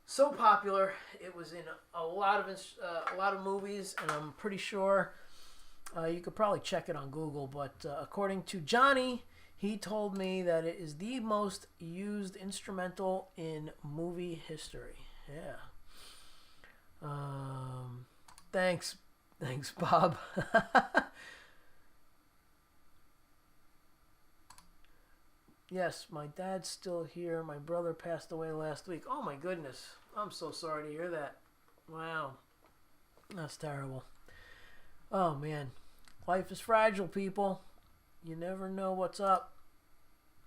so popular. It was in a lot of movies, and I'm pretty sure you could probably check it on Google. But according to Johnny, he told me that it is the most used instrumental in movie history. Yeah. Thanks, Bob. Yes, my dad's still here. My brother passed away last week. Oh my goodness. I'm so sorry to hear that. Wow. That's terrible. Oh man. Life is fragile, people. You never know what's up.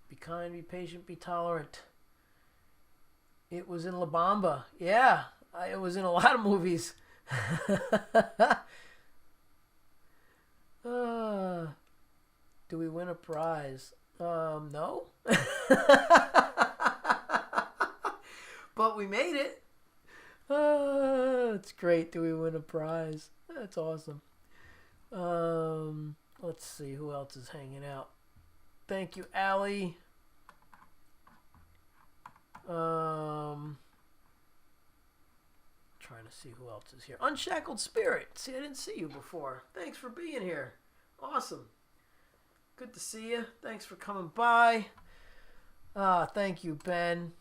Be kind, be patient, be tolerant. It was in La Bamba. Yeah, it was in a lot of movies. Do we win a prize? No. But we made it. It's great. Do we win a prize? That's awesome. Let's see who else is hanging out. Thank you, Allie. Trying to see who else is here. Unshackled Spirit. See, I didn't see you before. Thanks for being here. Awesome. Good to see you. Thanks for coming by. Thank you, Ben.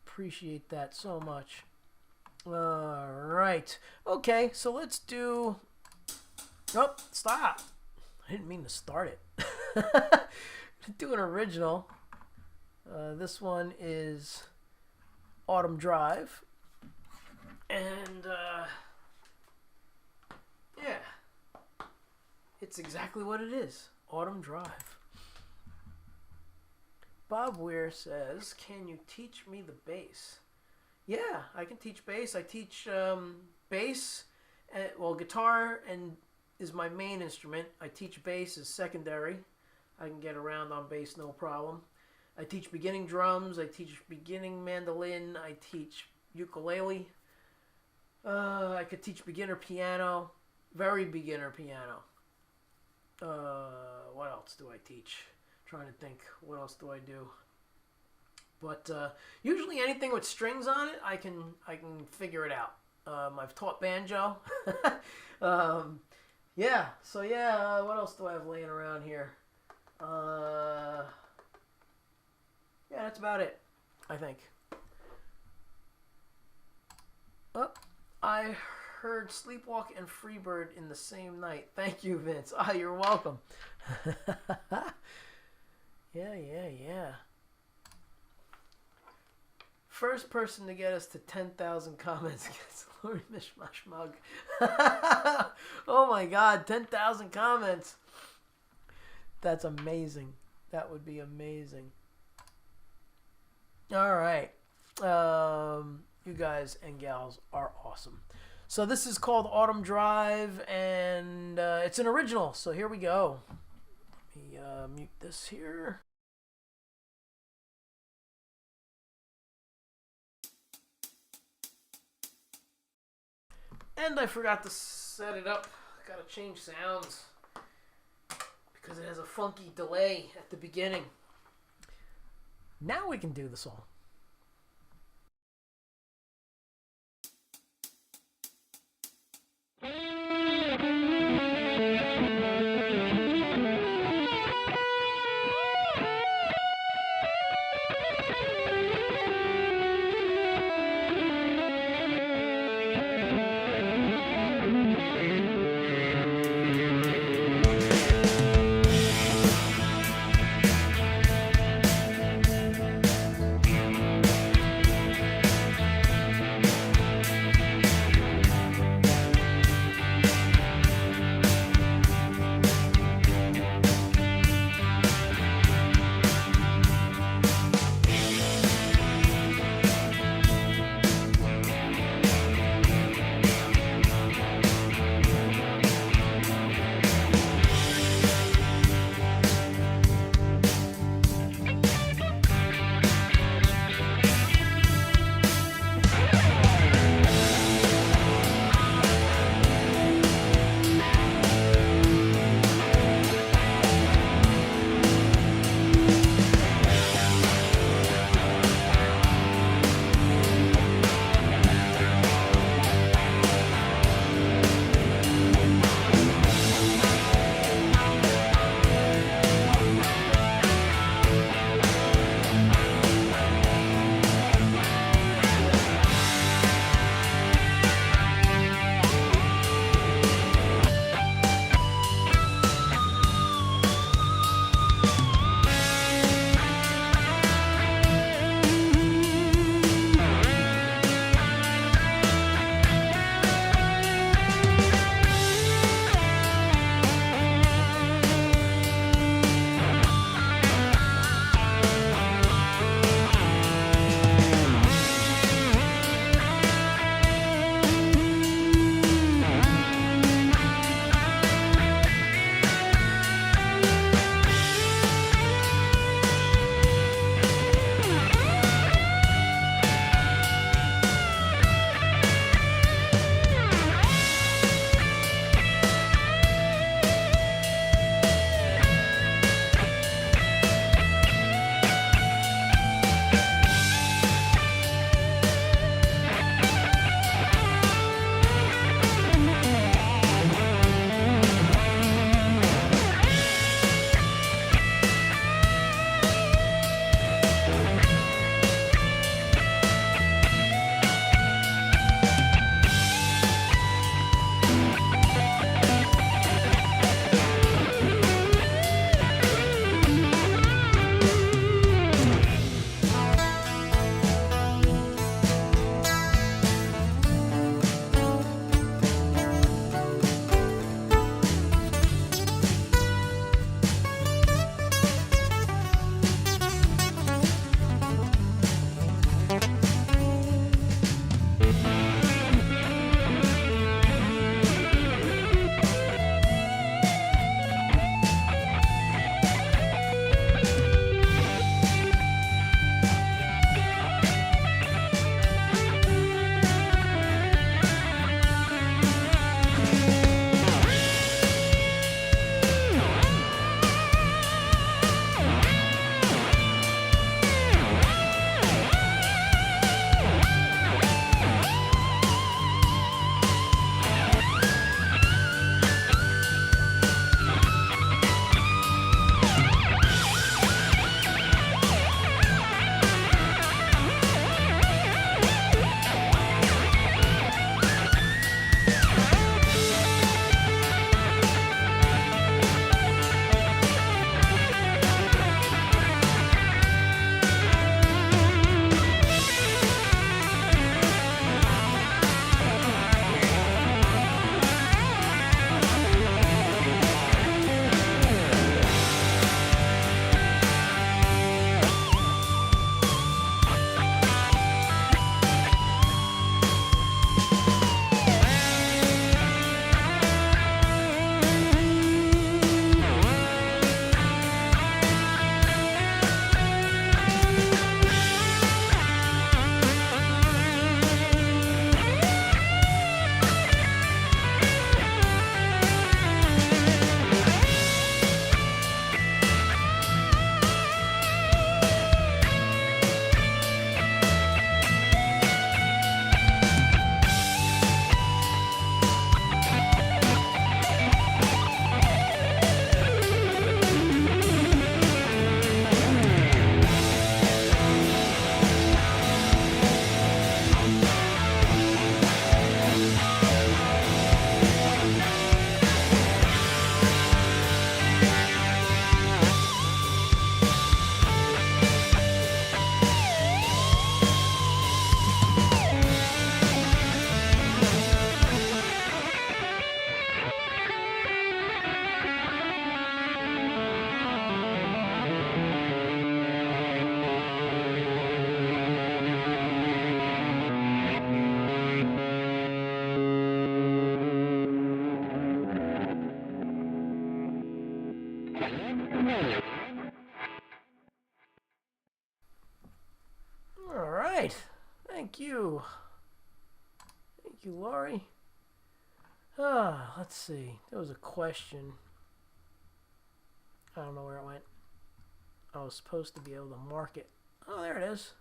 Appreciate that so much. All right. Okay, so let's do... Oh, stop. I didn't mean to start it. Do an original. This one is Autumn Drive. And, yeah. It's exactly what it is. Autumn Drive. Bob Weir says, can you teach me the bass? Yeah, I can teach bass. I teach bass, guitar is my main instrument. I teach bass as secondary. I can get around on bass no problem. I teach beginning drums. I teach beginning mandolin. I teach ukulele. I could teach beginner piano, very beginner piano. What else do I teach? Trying to think, what else do I do? But usually anything with strings on it, I can figure it out. I've taught banjo. Yeah. So yeah, what else do I have laying around here? Yeah, that's about it, I think. Oh, I heard Sleepwalk and Freebird in the same night. Thank you, Vince. You're welcome. Yeah. First person to get us to 10,000 comments gets a Lori Mishmash mug. Oh my God, 10,000 comments. That's amazing. That would be amazing. All right. You guys and gals are awesome. So this is called Autumn Drive, and it's an original. So here we go. mute this here. And I forgot to set it up. Gotta change sounds because it has a funky delay at the beginning. Now we can do the song. you, Laurie. Let's see. There was a question. I don't know where it went. I was supposed to be able to mark it. Oh, there it is.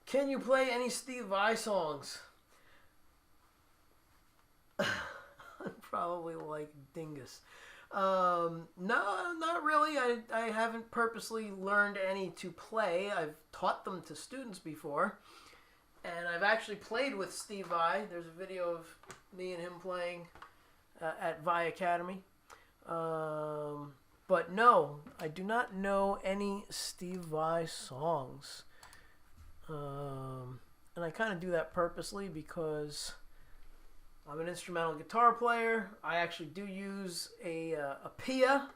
Can you play any Steve Vai songs? Probably like Dingus. No, not really. I haven't purposely learned any to play. I've taught them to students before. And I've actually played with Steve Vai. There's a video of me and him playing at Vai Academy. But no, I do not know any Steve Vai songs. And I kind of do that purposely because I'm an instrumental guitar player. I actually do use a Pia,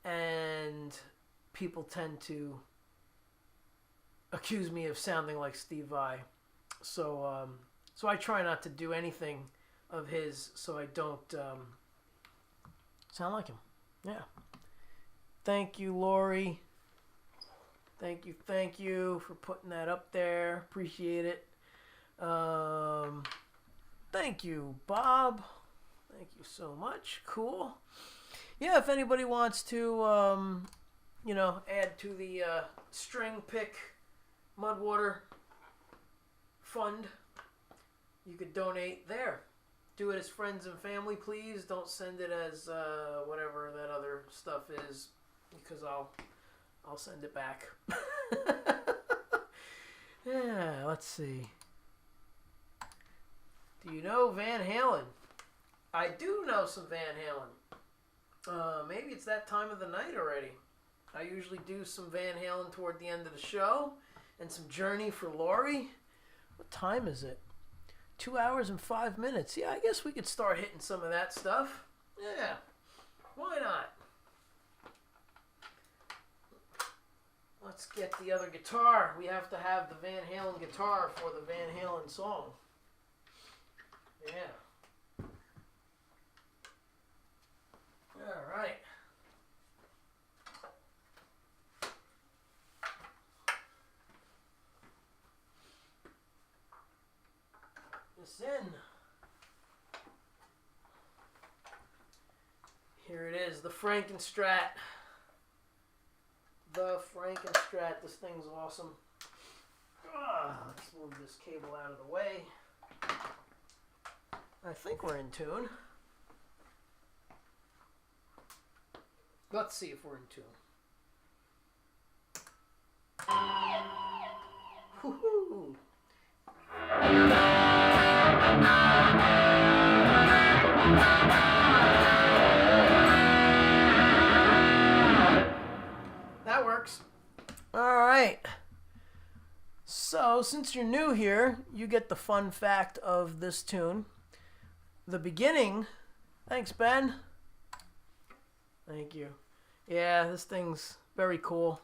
and people tend to accuse me of sounding like Steve Vai. So I try not to do anything of his so I don't sound like him. Yeah. Thank you, Lori. Thank you for putting that up there. Appreciate it. Thank you, Bob. Thank you so much. Cool. Yeah, if anybody wants to, add to the string pick Mudwater fund, you could donate there. Do it as friends and family, please. Don't send it as whatever that other stuff is, because I'll send it back. Yeah, let's see. Do you know Van Halen? I do know some Van Halen. Maybe it's that time of the night already. I usually do some Van Halen toward the end of the show, and some Journey for Lori. What time is it? 2 hours and 5 minutes. Yeah, I guess we could start hitting some of that stuff. Yeah, why not? Let's get the other guitar. We have to have the Van Halen guitar for the Van Halen song. Yeah. All right. This in. Here it is, the Frankenstrat. The Frankenstrat. This thing's awesome. Let's move this cable out of the way. I think we're in tune. Let's see if we're in tune. Woohoo! That works. All right. So, since you're new here, you get the fun fact of this tune. The beginning. Thanks, Ben. Thank you. Yeah, this thing's very cool.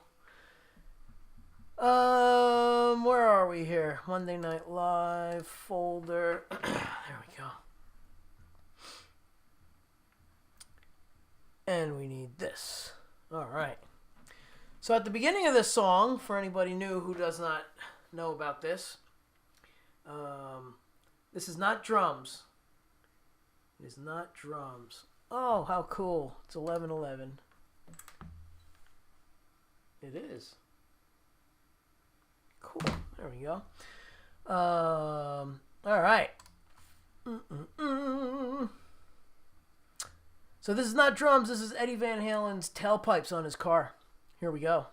Where are we here? Monday Night Live folder. There we go. And we need this. All right. So at the beginning of this song, for anybody new who does not know about this, this is not drums. It is not drums. Oh, how cool. It's 11:11. It is. Cool. There we go. All right. So this is not drums. This is Eddie Van Halen's tailpipes on his car. Here we go.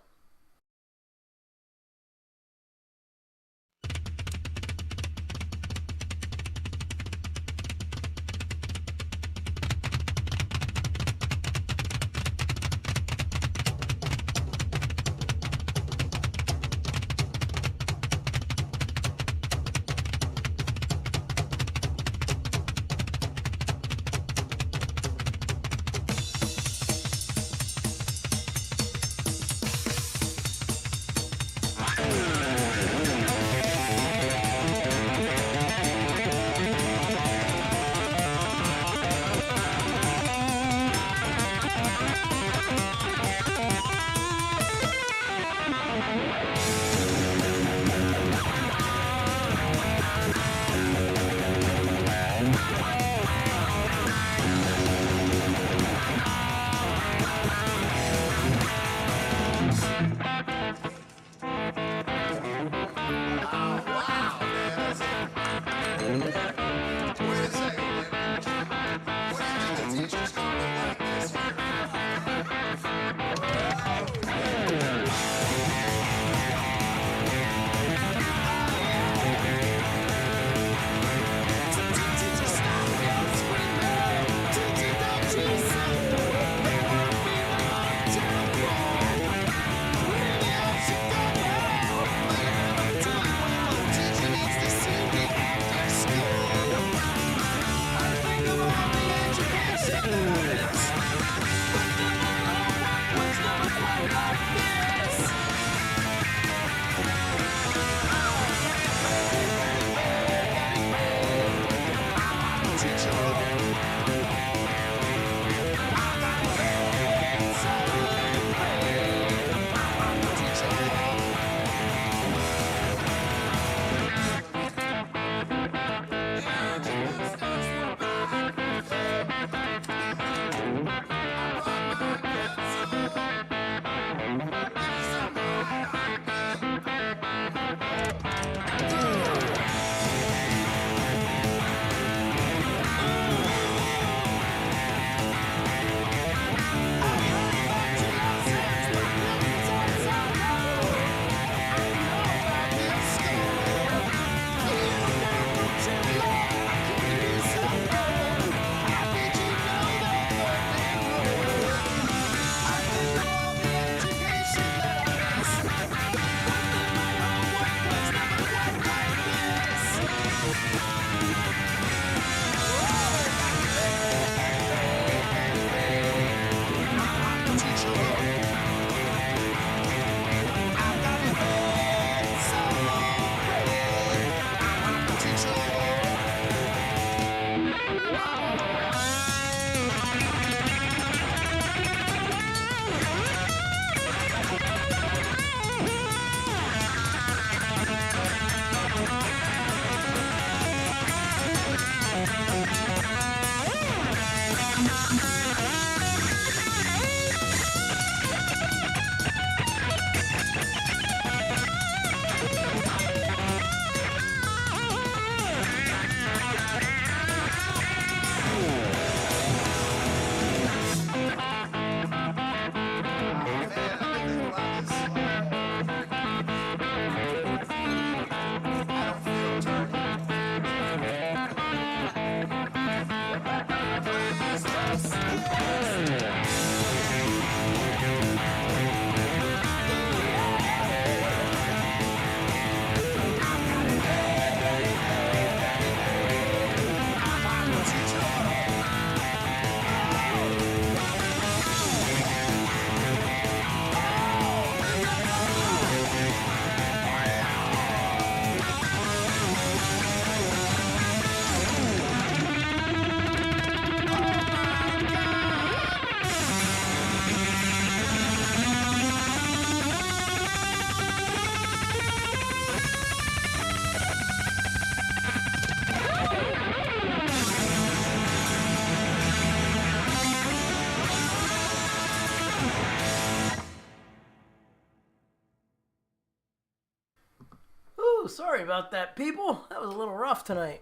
sorry about that, people. That was a little rough tonight.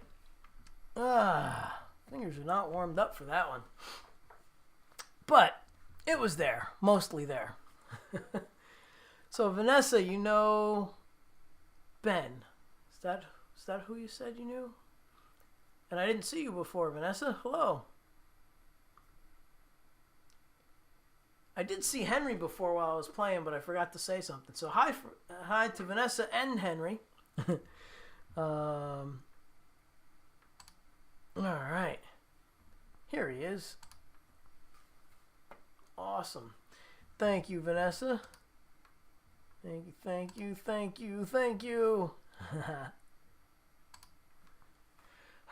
Fingers are not warmed up for that one. But it was there, mostly there. So Vanessa, you know Ben. Is that who you said you knew? And I didn't see you before, Vanessa. Hello. I did see Henry before while I was playing, but I forgot to say something. So hi to Vanessa and Henry. All right. Here he is. Awesome. Thank you, Vanessa. Thank you.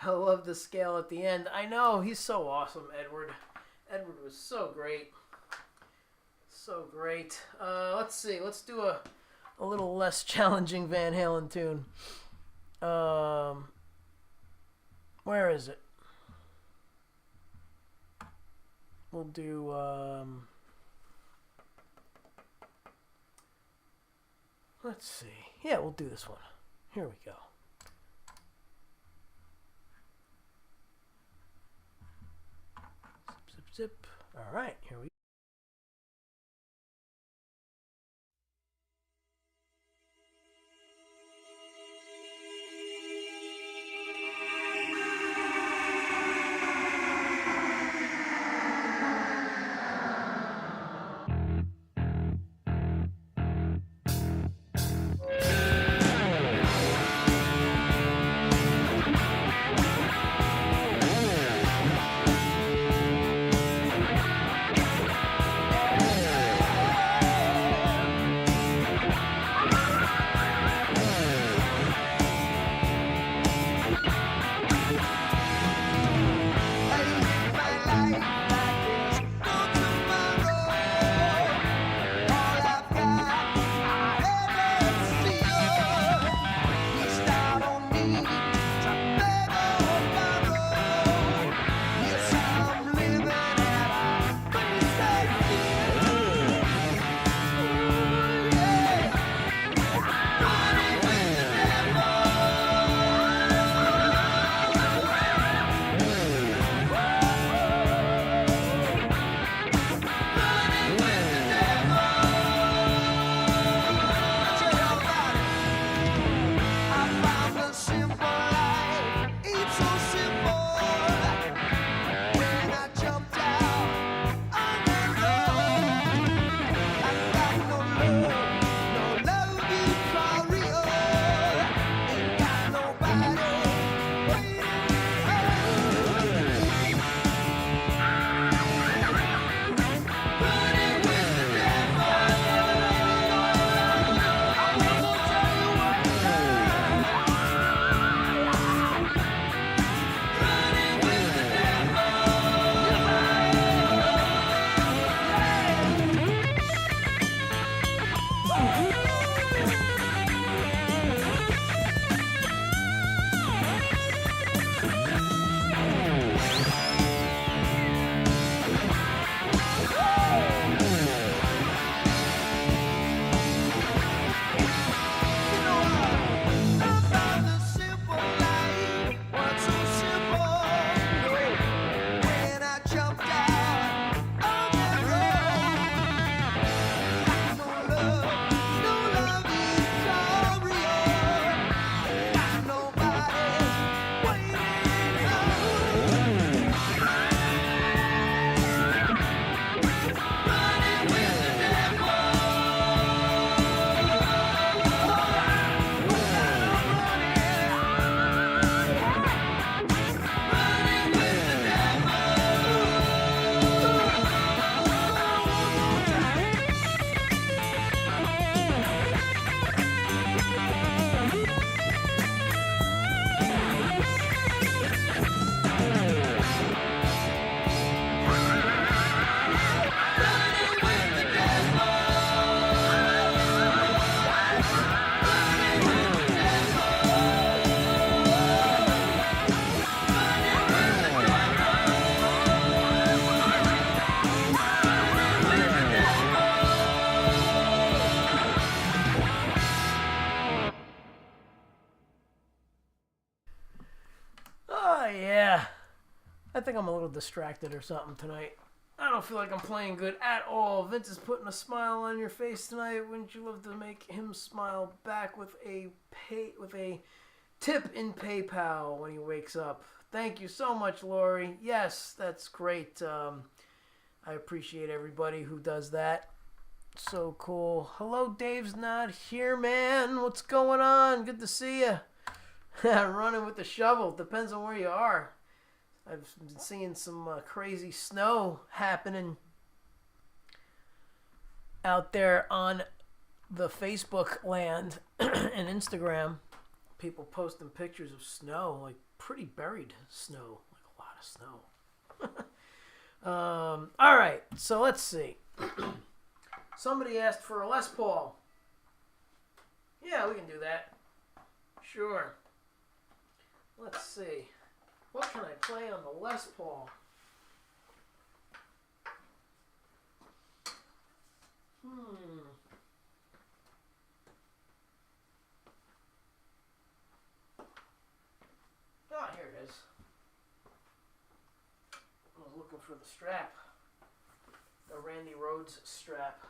I love the scale at the end. I know, he's so awesome, Edward. Edward was so great. So great. Let's see. Let's do a little less challenging Van Halen tune. Where is it? We'll do, let's see. Yeah, we'll do this one. Here we go. Zip, zip, zip. All right, here we go. Yeah. I think I'm a little distracted or something tonight. I don't feel like I'm playing good at all. Vince is putting a smile on your face tonight. Wouldn't you love to make him smile back with a tip in PayPal when he wakes up? Thank you so much, Lori. Yes, that's great. I appreciate everybody who does that. So cool. Hello, Dave's not here, man. What's going on? Good to see you. Running with the shovel. Depends on where you are. I've been seeing some crazy snow happening out there on the Facebook land and Instagram. People posting pictures of snow, like pretty buried snow, like a lot of snow. All right, so let's see. Somebody asked for a Les Paul. Yeah, we can do that. Sure. Let's see. What can I play on the Les Paul? Ah, here it is. I was looking for the strap. The Randy Rhoads strap.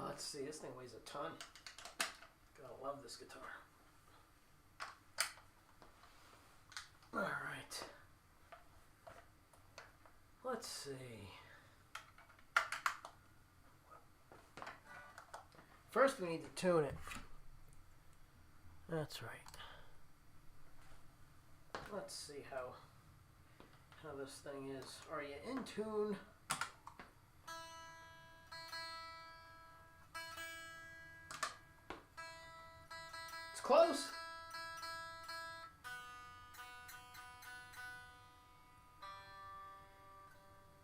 Let's see. This thing weighs a ton. Gotta love this guitar. All right. Let's see. First, we need to tune it. That's right. Let's see how this thing is. Are you in tune? It's close.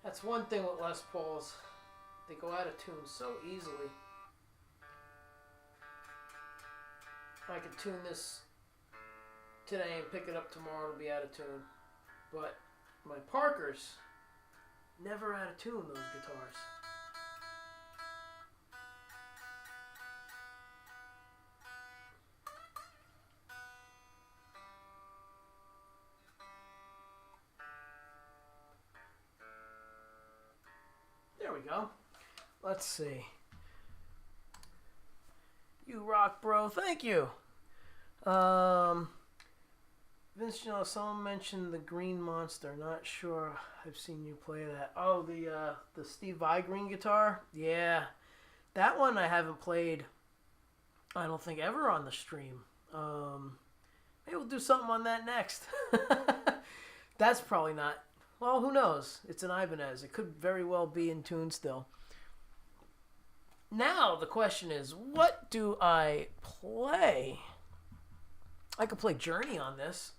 That's one thing with Les Pauls. They go out of tune so easily. I could tune this today and pick it up tomorrow and it'll be out of tune. But my Parkers, never out of tune, those guitars. There we go. Let's see. You rock, bro. Thank you. Vince, someone mentioned the Green Monster. Not sure I've seen you play that. Oh, the Steve Vai Green guitar? Yeah. That one I haven't played, I don't think, ever on the stream. Maybe we'll do something on that next. That's probably not... Well, who knows? It's an Ibanez. It could very well be in tune still. Now, the question is, what do I play? I could play Journey on this.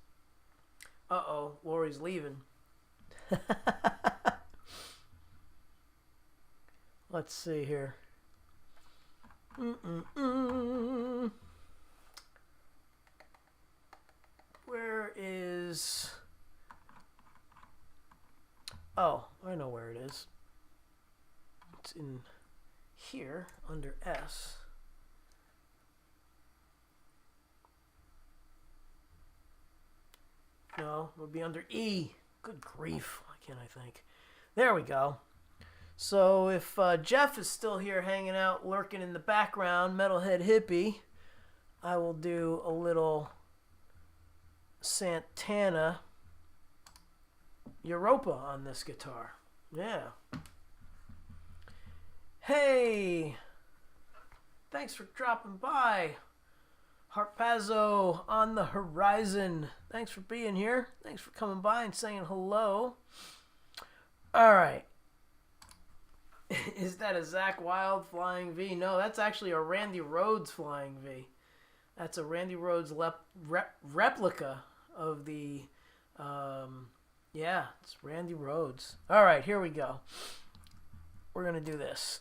Uh-oh, Lori's leaving. Let's see here. Where is... Oh, I know where it is. It's in here, under S. No, it would be under E. Good grief. Why can't I think? There we go. So if Jeff is still here hanging out, lurking in the background, Metalhead Hippie, I will do a little Santana Europa on this guitar. Yeah. Hey! Thanks for dropping by. Harpazzo on the horizon. Thanks for being here. Thanks for coming by and saying hello. All right. Is that a Zakk Wylde Flying V? No, that's actually a Randy Rhoads Flying V. That's a Randy Rhoads replica of the... yeah, it's Randy Rhoads. All right, here we go. We're going to do this.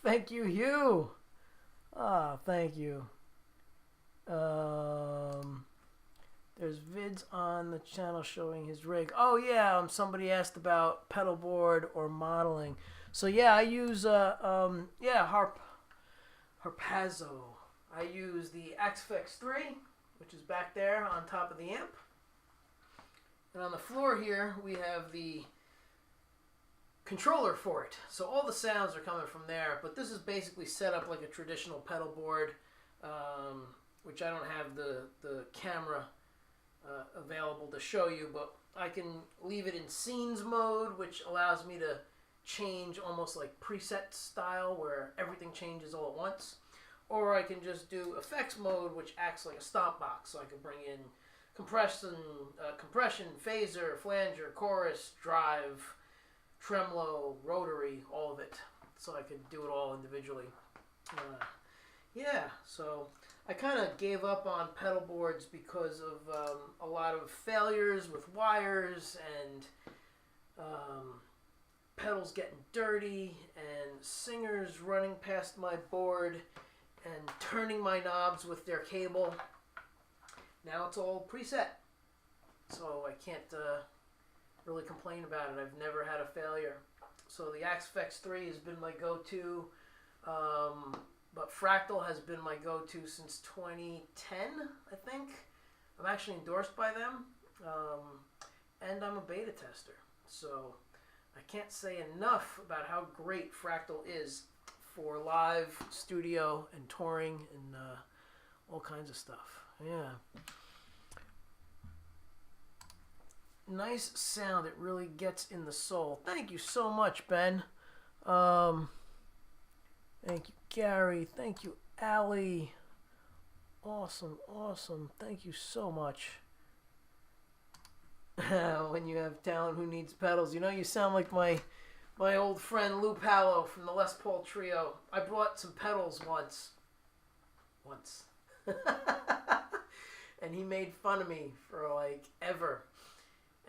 thank you, Hugh. Ah, thank you. There's vids on the channel showing his rig. Oh yeah, somebody asked about pedal board or modeling. So yeah, I use Harpazo. I use the XFX3, which is back there on top of the amp. And on the floor here, we have the controller for it. So all the sounds are coming from there, but this is basically set up like a traditional pedal board, which I don't have the camera available to show you, but I can leave it in scenes mode, which allows me to change almost like preset style where everything changes all at once. Or I can just do effects mode, which acts like a stop box. So I can bring in compression, phaser, flanger, chorus, drive, tremolo, rotary, all of it. So I could do it all individually. Yeah, so I kind of gave up on pedal boards because of a lot of failures with wires and pedals getting dirty and singers running past my board and turning my knobs with their cable. Now it's all preset, so I can't really complain about it. I've never had a failure. So the XFX3 has been my go-to, but Fractal has been my go-to since 2010, I think. I'm actually endorsed by them, and I'm a beta tester. So I can't say enough about how great Fractal is for live studio and touring and all kinds of stuff. Yeah. Nice sound. It really gets in the soul. Thank you so much, Ben. Thank you, Gary. Thank you, Allie. Awesome, awesome. Thank you so much. When you have talent, who needs pedals? You know, you sound like my old friend Lou Palo from the Les Paul Trio. I brought some pedals once. And he made fun of me for like ever.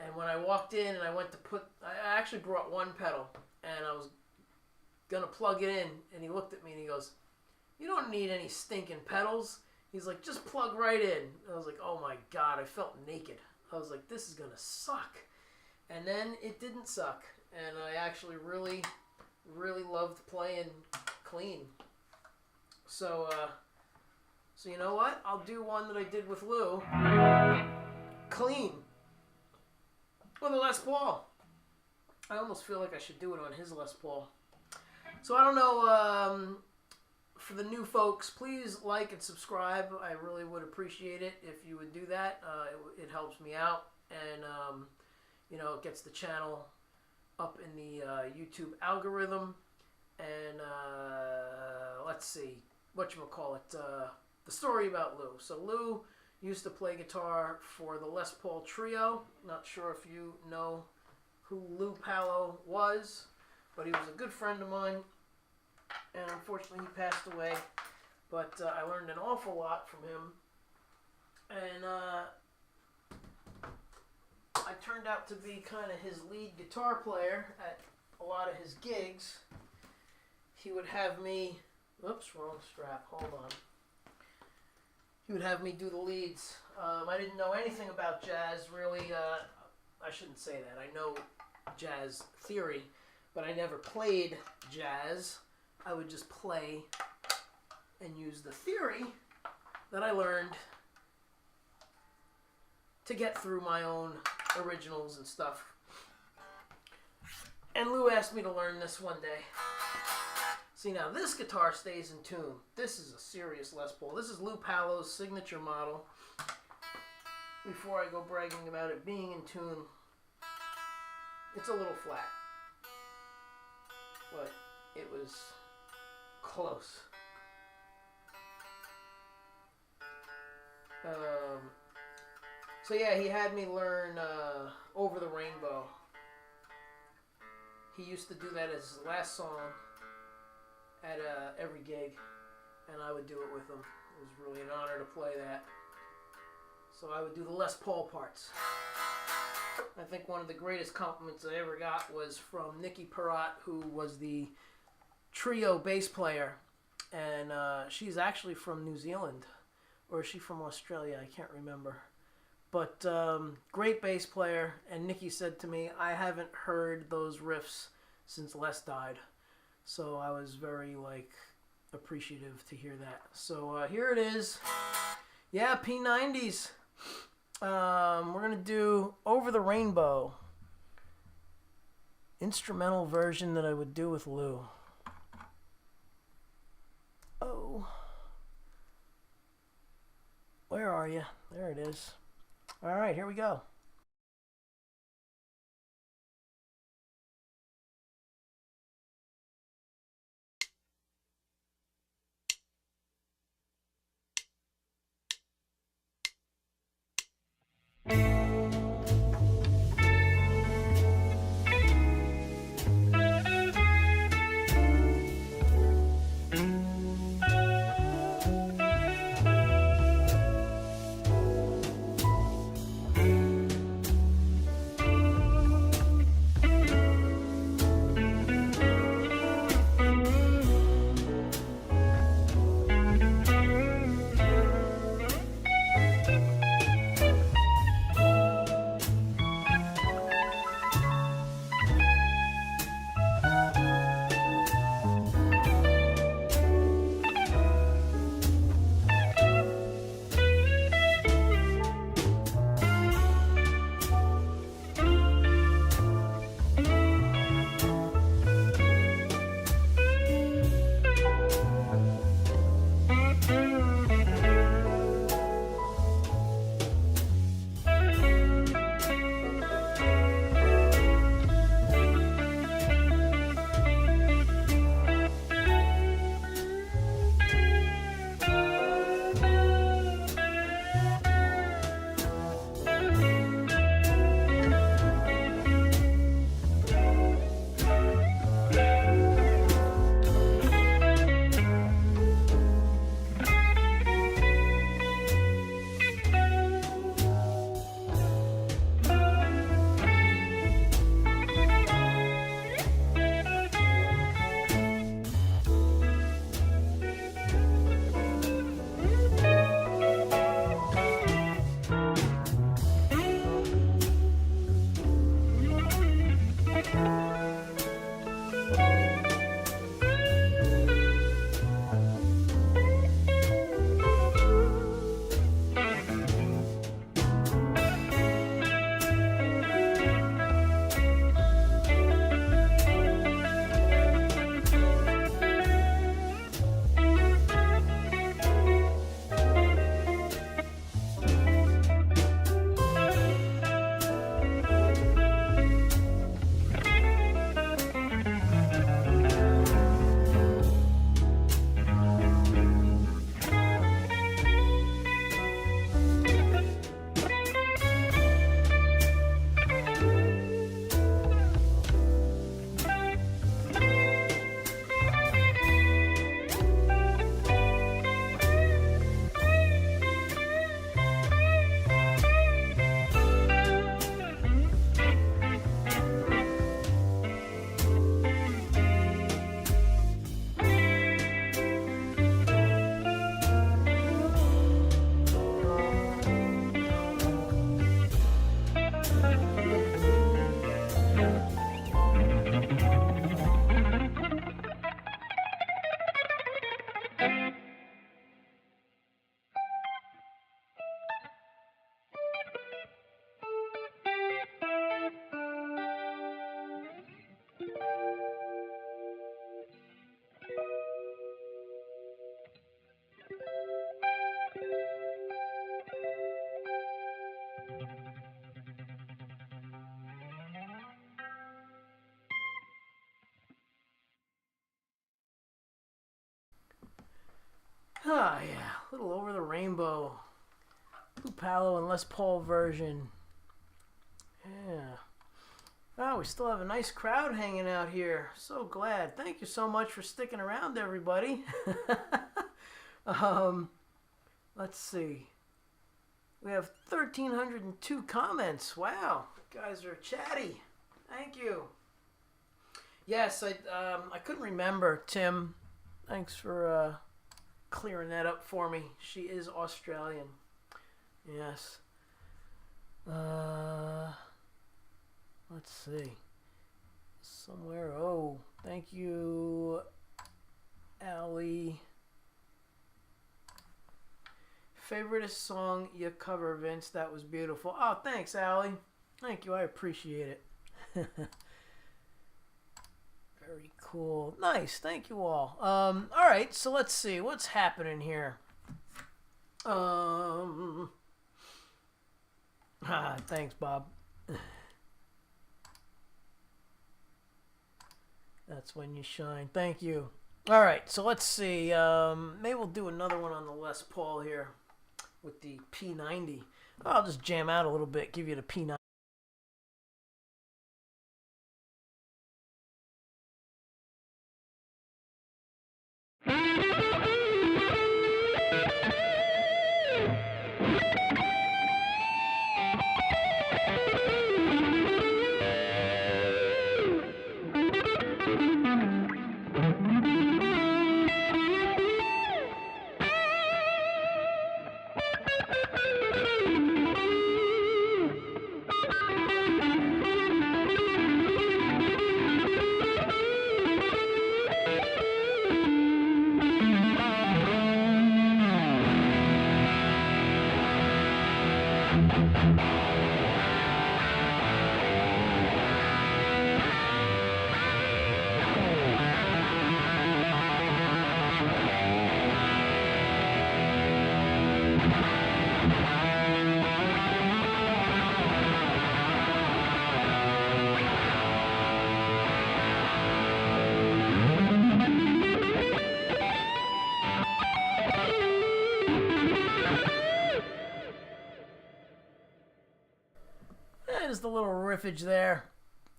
And when I walked in and I went to I actually brought one pedal and I was gonna plug it in, and he looked at me and he goes, "You don't need any stinking pedals." He's like, "Just plug right in." And I was like, oh my God, I felt naked. I was like, this is gonna suck. And then it didn't suck. And I actually really, really loved playing clean. So you know what? I'll do one that I did with Lou. Clean. With a Les Paul. I almost feel like I should do it on his Les Paul. So I don't know, for the new folks, please like and subscribe. I really would appreciate it if you would do that. It helps me out, and you know, it gets the channel up in the YouTube algorithm. And let's see, whatchamacallit, the story about Lou. So Lou used to play guitar for the Les Paul Trio. Not sure if you know who Lou Palo was, but he was a good friend of mine, and unfortunately he passed away. But I learned an awful lot from him, and I turned out to be kind of his lead guitar player at a lot of his gigs. He would have me, oops, wrong strap, hold on. He would have me do the leads. I didn't know anything about jazz, really. I shouldn't say that. I know jazz theory, but I never played jazz. I would just play and use the theory that I learned to get through my own originals and stuff. And Lou asked me to learn this one day. See, now this guitar stays in tune. This is a serious Les Paul. This is Lou Palo's signature model. Before I go bragging about it being in tune, it's a little flat, but it was close. So yeah, he had me learn Over the Rainbow. He used to do that as his last song at every gig, and I would do it with him. It was really an honor to play that. So I would do the Les Paul parts. I think one of the greatest compliments I ever got was from Nicky Perrott, who was the trio bass player, and she's actually from New Zealand, or is she from Australia? I can't remember. But great bass player, and Nikki said to me, I haven't heard those riffs since Les died. So I was very, like, appreciative to hear that. So here it is. Yeah, P90s. We're going to do Over the Rainbow. Instrumental version that I would do with Lou. Oh. Where are you? There it is. All right, here we go. Ah, yeah, a little Over the Rainbow. Blue Palo and Les Paul version. Yeah. Oh, we still have a nice crowd hanging out here. So glad. Thank you so much for sticking around, everybody. Let's see. We have 1,302 comments. Wow, you guys are chatty. Thank you. Yes, I couldn't remember, Tim. Thanks for clearing that up for me. She is Australian. Yes. Let's see. Somewhere. Oh, thank you, Allie. Favorite song you cover, Vince? That was beautiful. Oh, thanks, Allie. Thank you. I appreciate it. Very cool. Nice. Thank you all. All right. So let's see what's happening here. Thanks, Bob. That's when you shine. Thank you. All right. So let's see. Maybe we'll do another one on the Les Paul here with the P90. I'll just jam out a little bit. Give you the P90. There's the little riffage there.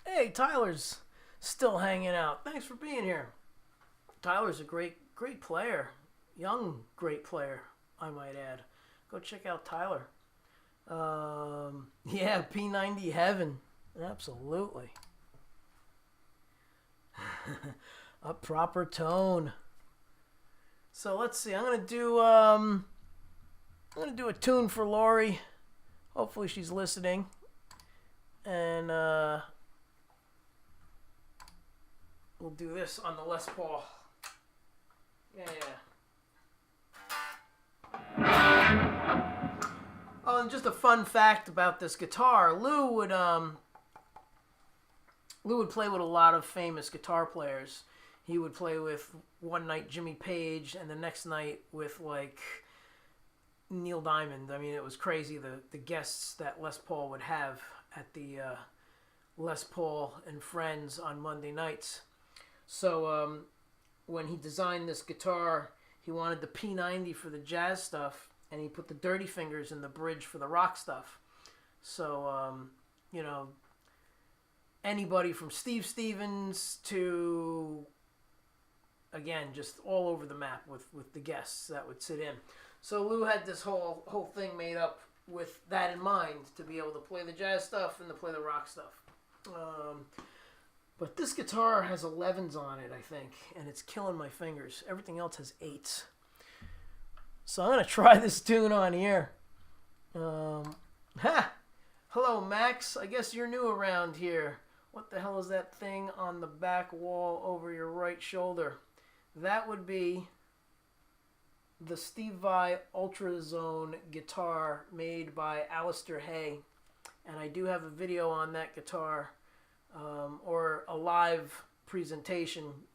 Hey, Tyler's still hanging out. Thanks for being here. Tyler's a great player. Young, great player, I might add. Go check out Tyler. Yeah, P90 heaven. Absolutely. A proper tone. So let's see. I'm gonna do a tune for Lori. Hopefully she's listening. And we'll do this on the Les Paul. Yeah. Oh, and just a fun fact about this guitar: Lou would play with a lot of famous guitar players. He would play with one night Jimmy Page, and the next night with like Neil Diamond. I mean, it was crazy the guests that Les Paul would have at the Les Paul and Friends on Monday nights. So when he designed this guitar, he wanted the P90 for the jazz stuff, and he put the Dirty Fingers in the bridge for the rock stuff. So, anybody from Steve Stevens to, again, just all over the map with the guests that would sit in. So Lou had this whole thing made up with that in mind, to be able to play the jazz stuff and to play the rock stuff. But this guitar has 11s on it, I think, and it's killing my fingers. Everything else has 8s. So I'm going to try this tune on here. Hello, Max. I guess you're new around here. What the hell is that thing on the back wall over your right shoulder? That would be the Steve Vai Ultrazone guitar made by Alistair Hay. And I do have a video on that guitar, or a live presentation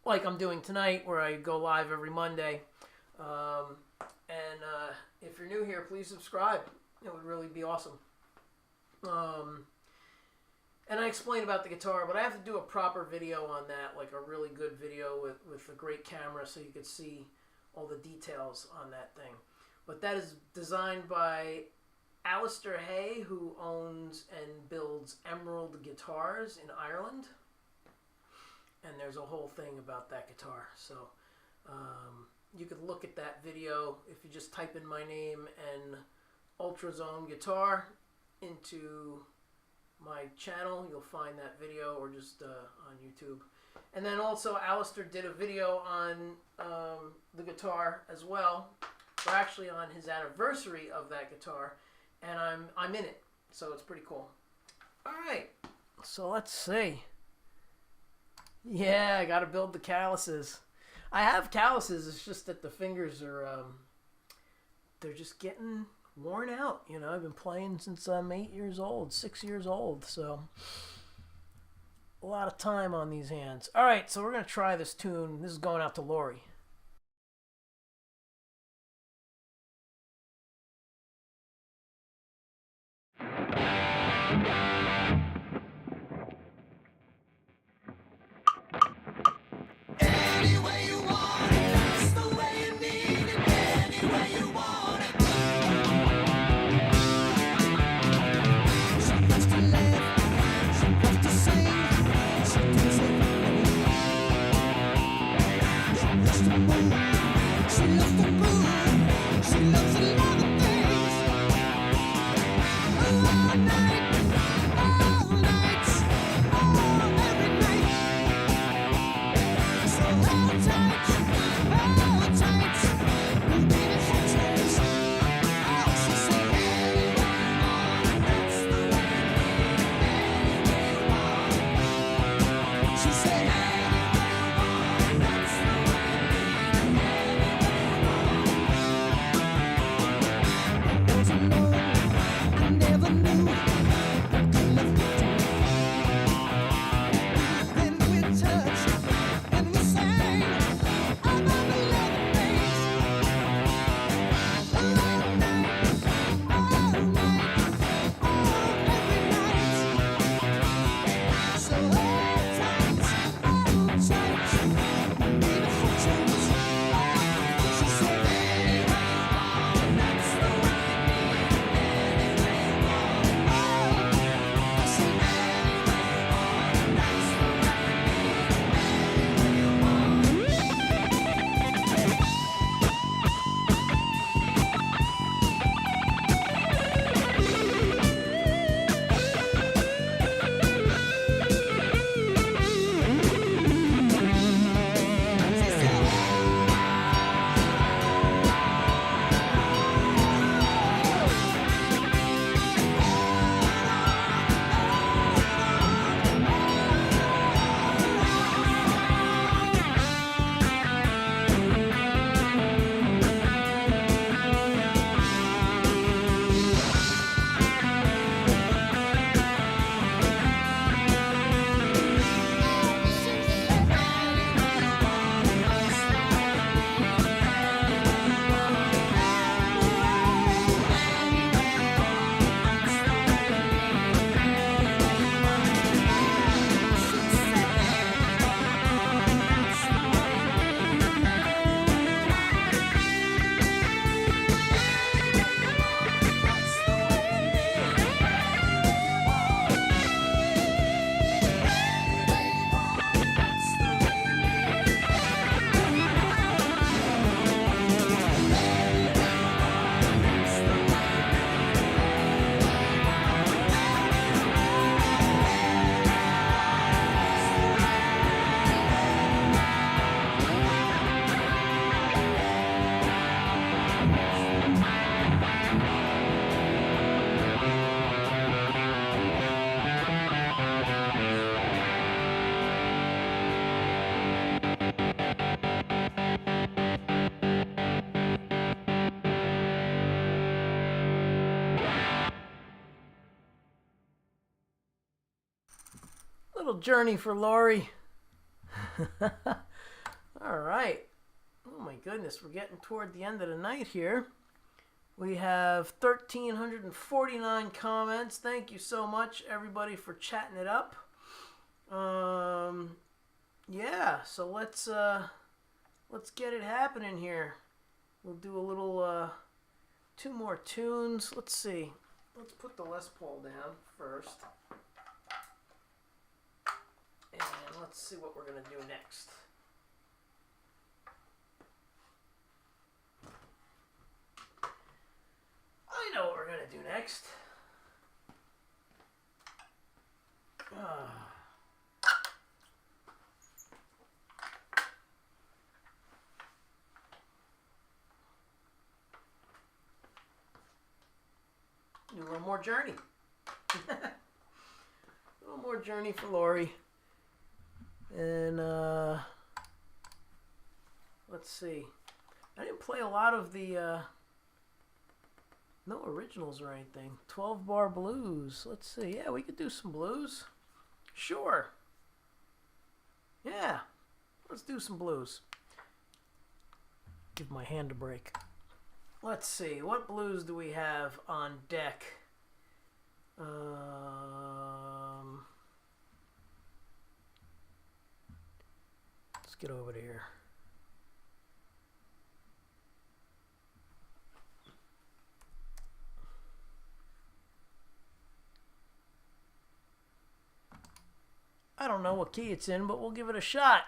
like I'm doing tonight, where I go live every Monday. If you're new here, please subscribe. It would really be awesome. And I explained about the guitar, but I have to do a proper video on that, like a really good video with a great camera, so you could see all the details on that thing. But that is designed by Alistair Hay, who owns and builds Emerald Guitars in Ireland. And there's a whole thing about that guitar. So you could look at that video if you just type in my name and Ultrazone Guitar into my channel. You'll find that video, or just on YouTube. And then also, Alistair did a video on the guitar as well. Or actually, on his anniversary of that guitar, and I'm in it, so it's pretty cool. All right, so let's see. Yeah, I got to build the calluses. I have calluses. It's just that the fingers are they're just getting worn out. You know, I've been playing since I'm 8 years old, 6 years old, so a lot of time on these hands. All right, so we're gonna try this tune. This is going out to Lori. Little journey for Lori. All right. Oh my goodness, we're getting toward the end of the night here. We have 1,349 comments. Thank you so much, everybody, for chatting it up. Yeah, so let's get it happening here. We'll do a little 2 more tunes. Let's see. Let's put the Les Paul down first. And let's see what we're going to do next. I know what we're going to do next. Do a little more Journey. A little more Journey for Lori. And let's see. I didn't play a lot of the no originals or anything. 12-bar blues. Let's see. Yeah, we could do some blues. Sure. Yeah. Let's do some blues. Give my hand a break. Let's see. What blues do we have on deck? Let's get over to here. I don't know what key it's in, but we'll give it a shot.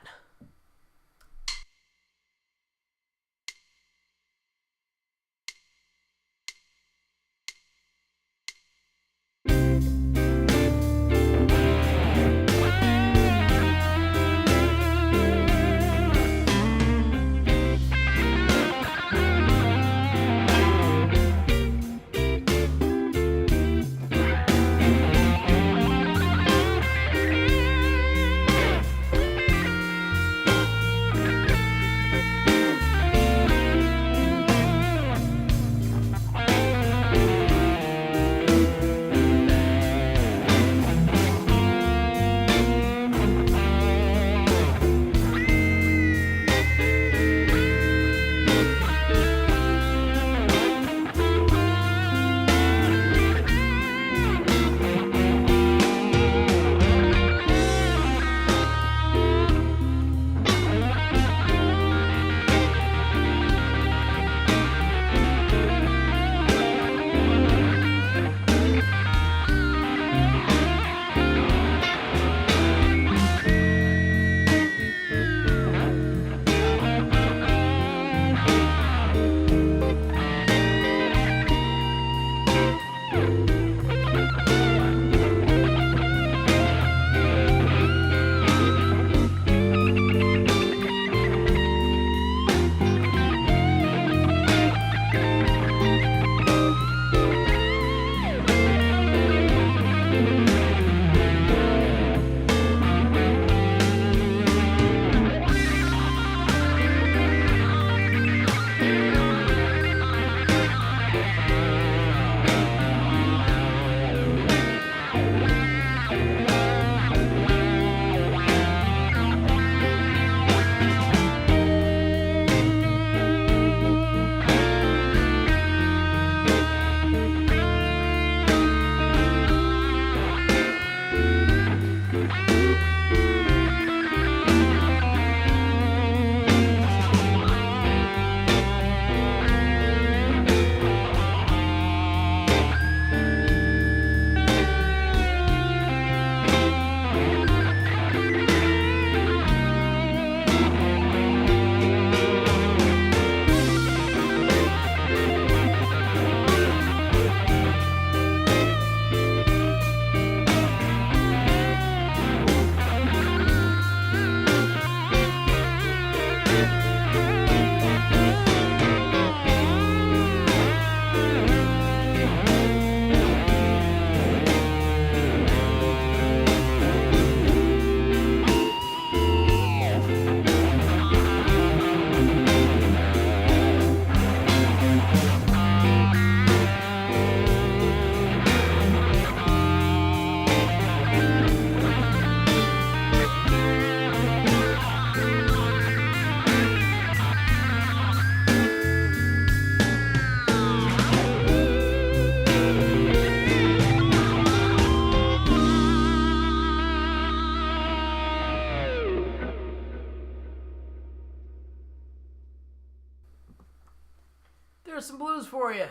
There's some blues for you.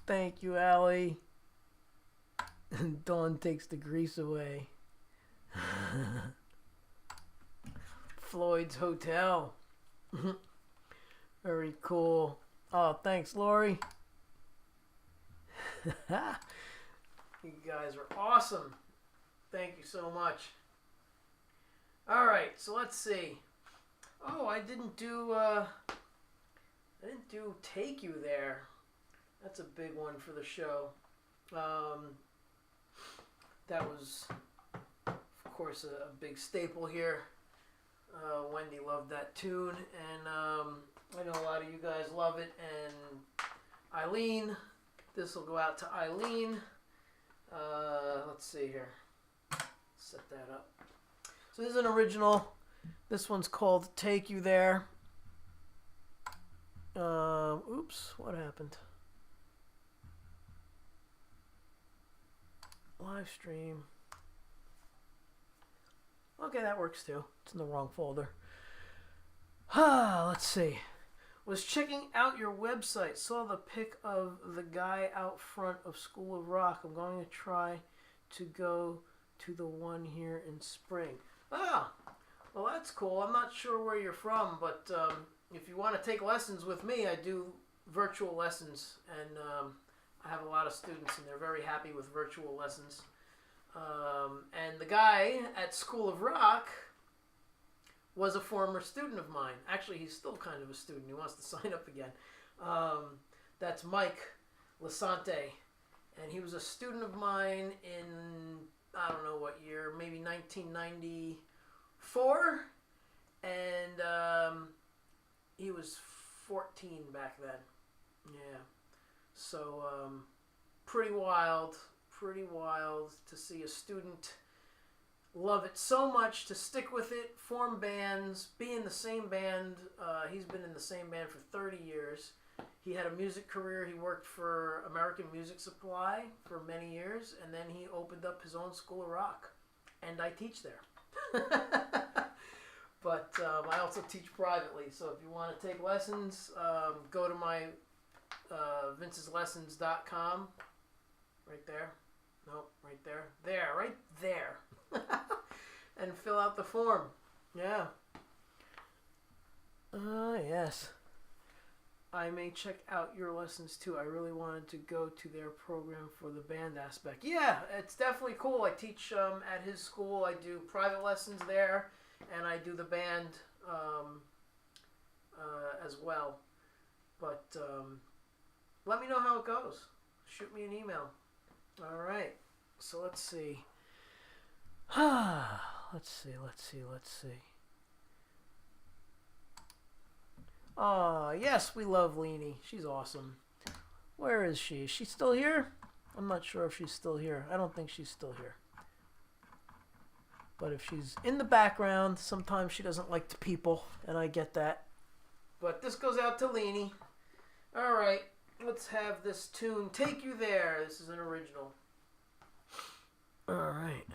Thank you, Allie. Dawn takes the grease away. Floyd's Hotel. Very cool. Oh, thanks, Lori. You guys are awesome. Thank you so much. All right, so let's see. Oh, I didn't do Take You There. That's a big one for the show. That was, of course, a big staple here. Wendy loved that tune, and I know a lot of you guys love it. And Eileen, this will go out to Eileen. Let's see here. Set that up. So this is an original. This one's called Take You There. Oops, what happened? Live stream. Okay, that works too. It's in the wrong folder. Let's see. Was checking out your website. Saw the pic of the guy out front of School of Rock. I'm going to try to go to the one here in spring. Ah, well, that's cool. I'm not sure where you're from, but if you want to take lessons with me, I do virtual lessons, and I have a lot of students, and they're very happy with virtual lessons. And the guy at School of Rock was a former student of mine. Actually, he's still kind of a student. He wants to sign up again. That's Mike Lasante, and he was a student of mine in, I don't know what year, maybe 1994, and he was 14 back then. Yeah, so pretty wild to see a student love it so much to stick with it, form bands, be in the same band. He's been in the same band for 30 years. He had a music career. He worked for American Music Supply for many years, and then he opened up his own School of Rock, and I teach there. But I also teach privately, so if you want to take lessons, go to my vinceslessons.com. Right there. Nope, right there. There, right there. And fill out the form. Yeah. Yes. I may check out your lessons too. I really wanted to go to their program for the band aspect. Yeah, it's definitely cool. I teach at his school. I do private lessons there, and I do the band as well. But let me know how it goes. Shoot me an email. All right. So let's see. Let's see. Yes, we love Leanie. She's awesome. Where is she? Is she still here? I'm not sure if she's still here. I don't think she's still here. But if she's in the background, sometimes she doesn't like the people, and I get that. But this goes out to Leanie. All right, let's have this tune, Take You There. This is an original. All right.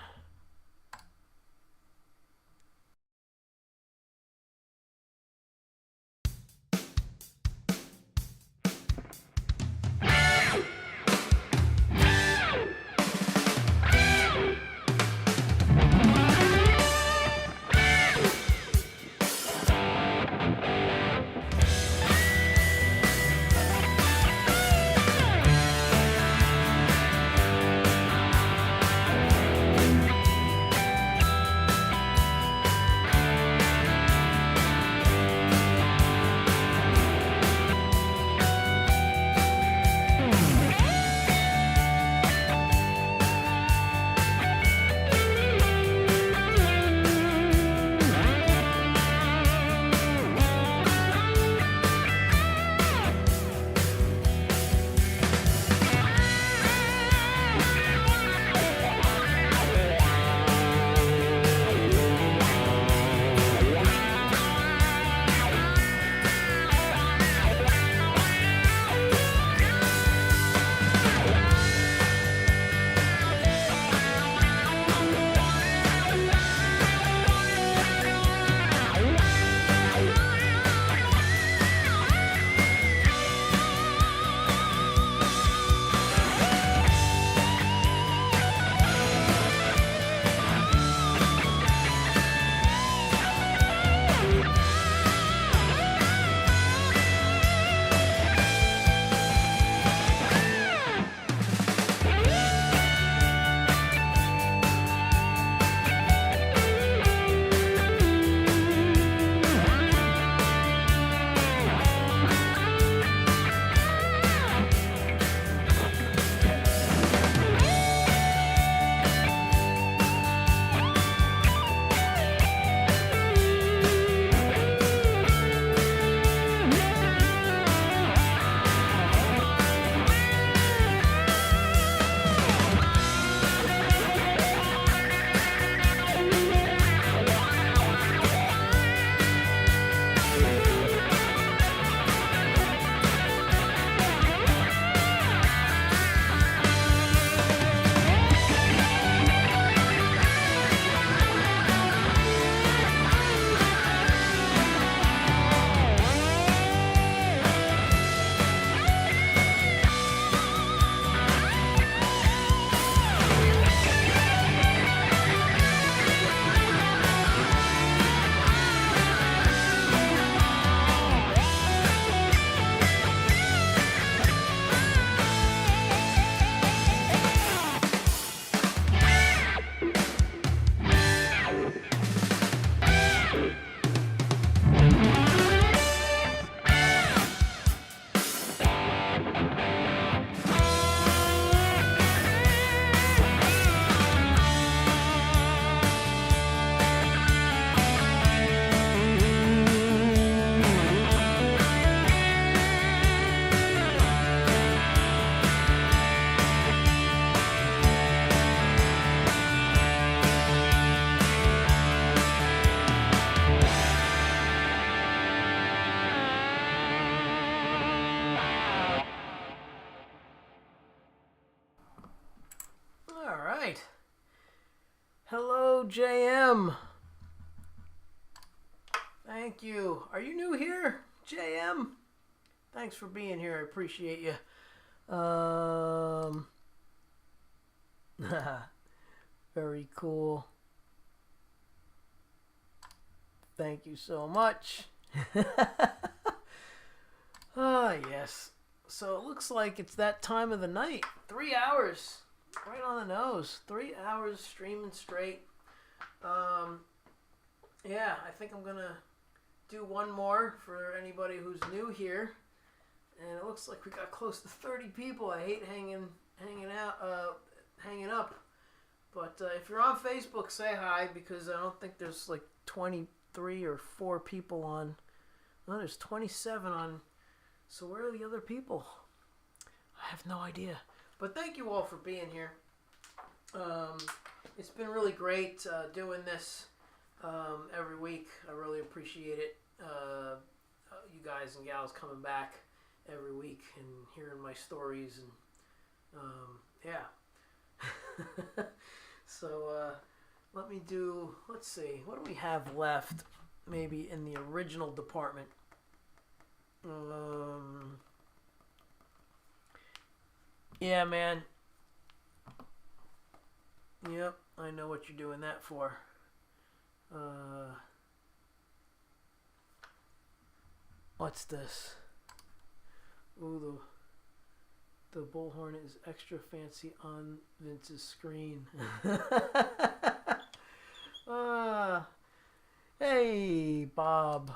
JM. Thank you. Are you new here, JM? Thanks for being here. I appreciate you. Very cool. Thank you so much. Ah, yes. So it looks like it's that time of the night. 3 hours. Right on the nose. 3 hours streaming straight. Yeah, I think I'm going to do one more for anybody who's new here. And it looks like we got close to 30 people. I hate hanging up. But if you're on Facebook, say hi, because I don't think there's like 23 or 4 people on. No, there's 27 on. So where are the other people? I have no idea. But thank you all for being here. It's been really great doing this every week. I really appreciate it. You guys and gals coming back every week and hearing my stories. And yeah. So let's see. What do we have left? Maybe in the original department. Yeah, man. Yep, I know what you're doing that for. What's this? Ooh, the bullhorn is extra fancy on Vince's screen. Hey, Bob.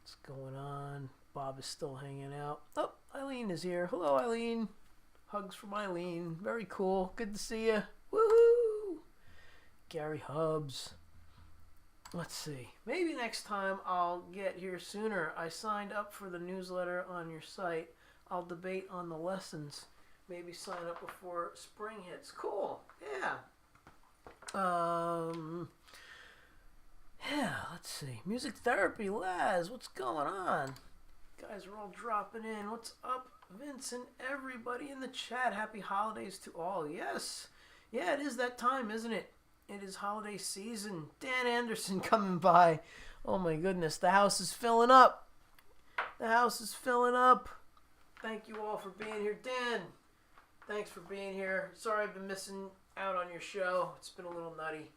What's going on? Bob is still hanging out. Oh, Eileen is here. Hello, Eileen. Hugs from Eileen. Very cool. Good to see you. Woohoo! Gary Hubs. Let's see. Maybe next time I'll get here sooner. I signed up for the newsletter on your site. I'll debate on the lessons. Maybe sign up before spring hits. Cool. Yeah. Yeah, let's see. Music therapy, Laz. What's going on? Guys are all dropping in. What's up, Vince and everybody in the chat? Happy holidays to all. Yes. Yeah, it is that time, isn't it? It is holiday season. Dan Anderson coming by. Oh my goodness, the house is filling up. The house is filling up. Thank you all for being here. Dan, thanks for being here. Sorry I've been missing out on your show. It's been a little nutty.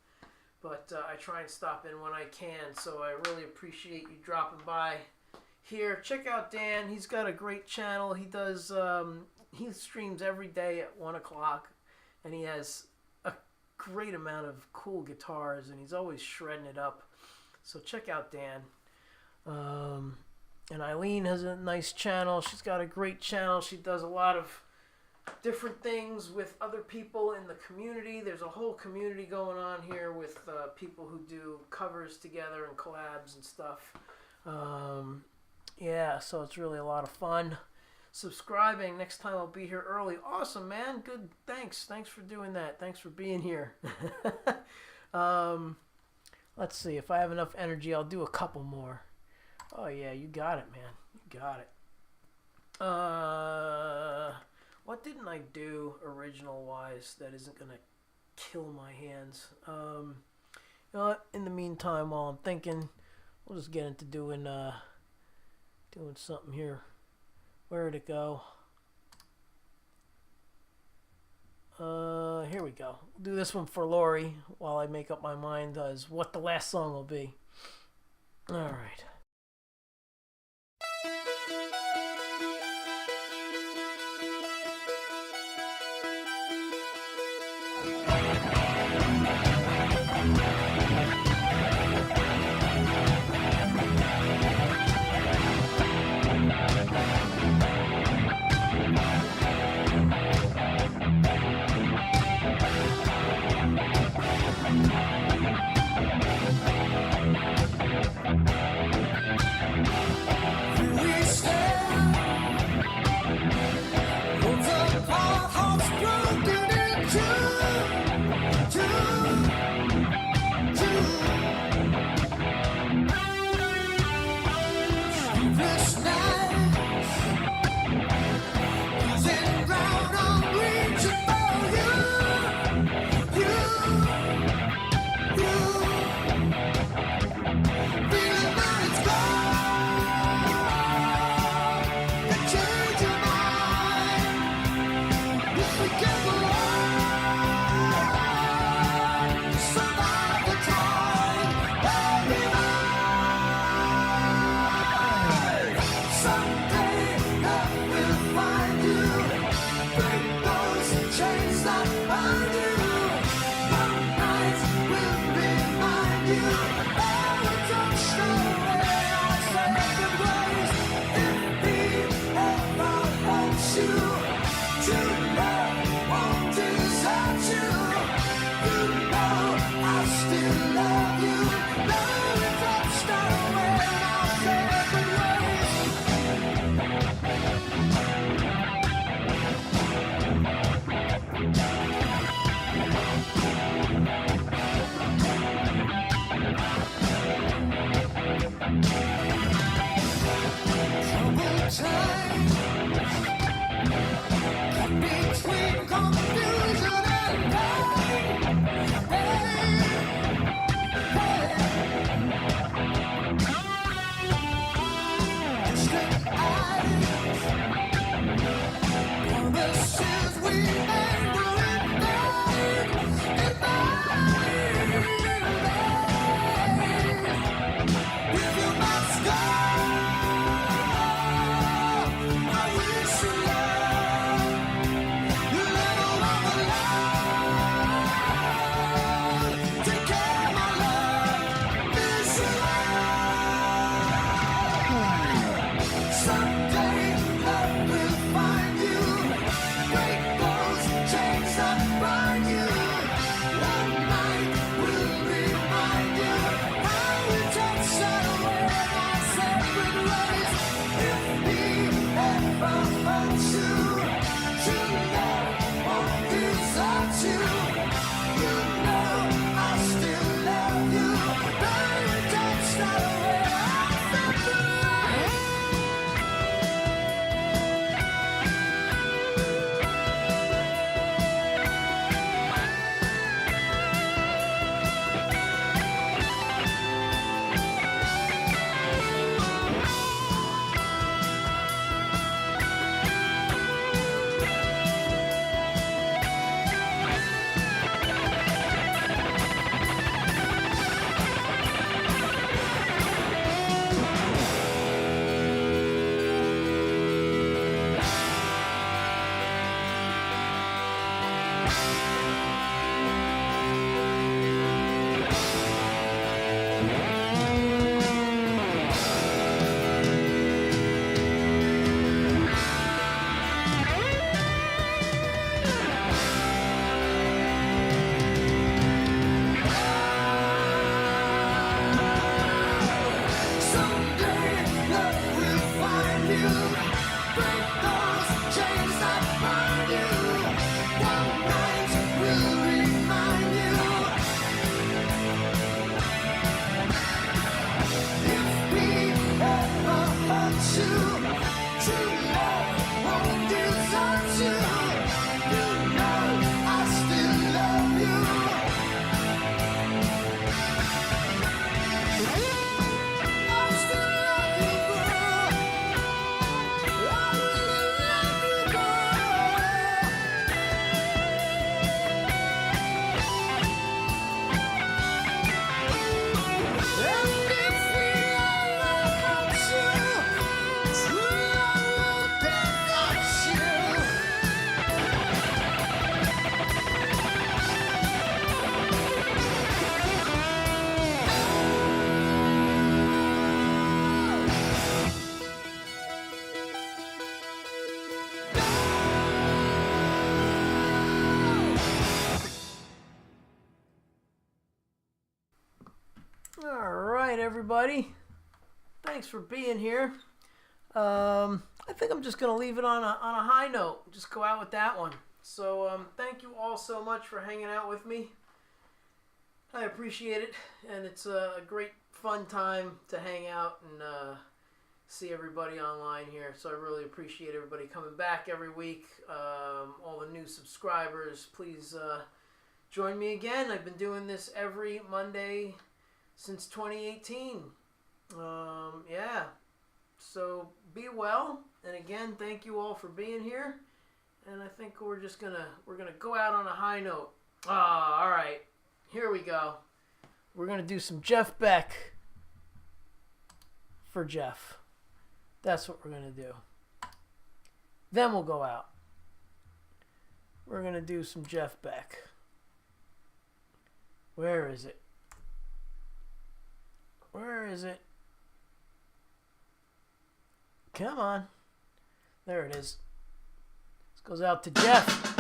But I try and stop in when I can. So I really appreciate you dropping by here. Check out Dan. He's got a great channel. He does, he streams every day at 1 o'clock. And he has a great amount of cool guitars. And he's always shredding it up. So check out Dan. And Eileen has a nice channel. She's got a great channel. She does a lot of different things with other people in the community. There's a whole community going on here with people who do covers together and collabs and stuff. Yeah, so it's really a lot of fun. Subscribing. Next time I'll be here early. Awesome, man. Good. Thanks for doing that. Thanks for being here. Let's see. If I have enough energy, I'll do a couple more. Oh yeah, you got it, man. You got it. What didn't I do original-wise that isn't going to kill my hands? You know what? In the meantime, while I'm thinking, we'll just get into doing something here. Where'd it go? Here we go. We'll do this one for Lori while I make up my mind as what the last song will be. All right. We stand. Everybody, thanks for being here. I think I'm just gonna leave it on a high note. Just go out with that one. So thank you all so much for hanging out with me. I appreciate it, and it's a great fun time to hang out and see everybody online here. So I really appreciate everybody coming back every week. All the new subscribers, please join me again. I've been doing this every Monday since 2018. Yeah, so be well, and again, thank you all for being here, and I think we're gonna go out on a high note. All right, here we go. We're gonna do some Jeff Beck for Jeff. That's what we're going to do. Then we'll go out. We're going to do some Jeff Beck. Where is it? Where is it? Come on. There it is. This goes out to Jeff.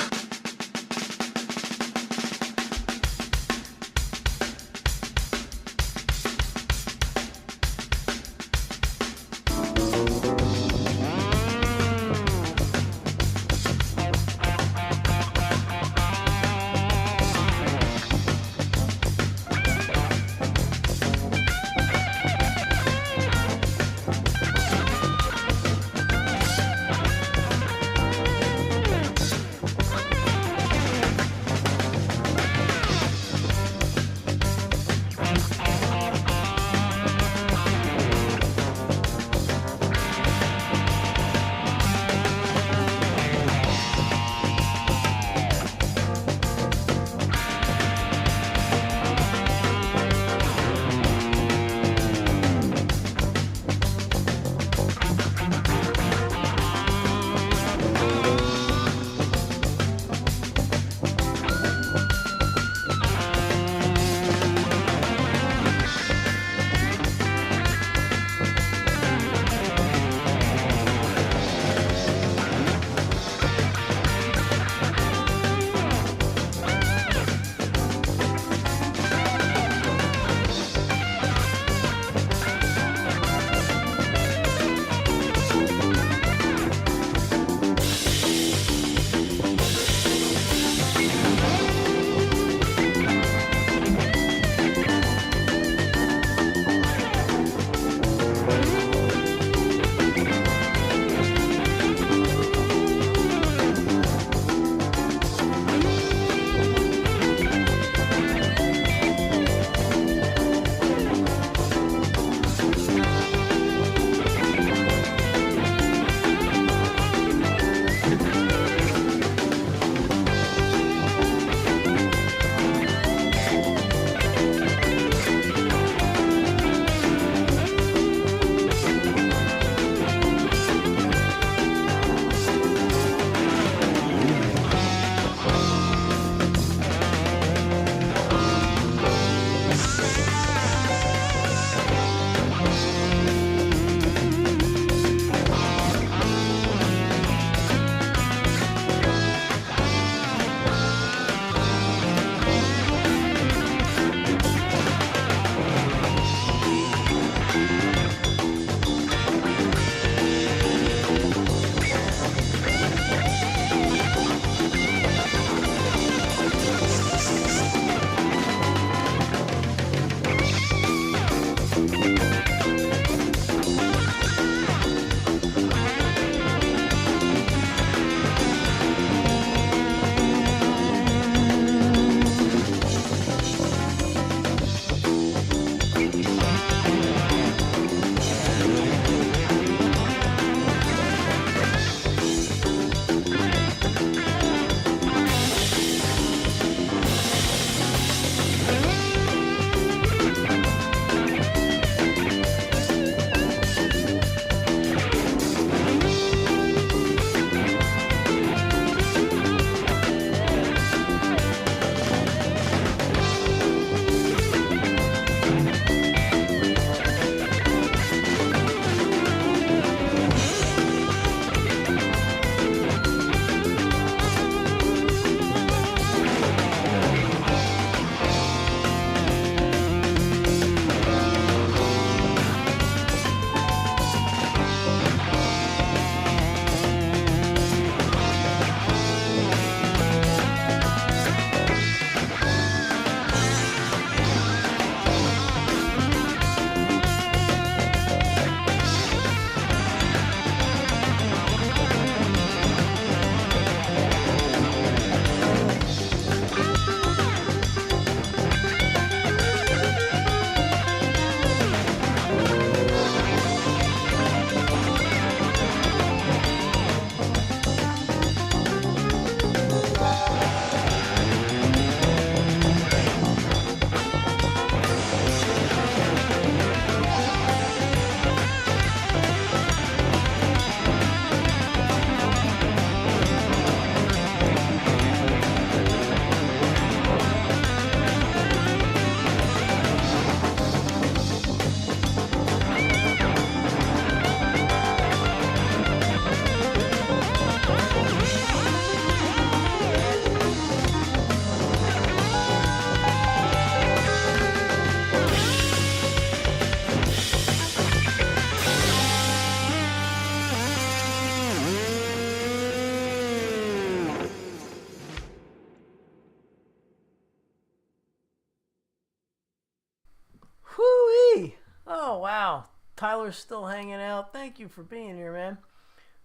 wow. Tyler's still hanging out. Thank you for being here, man.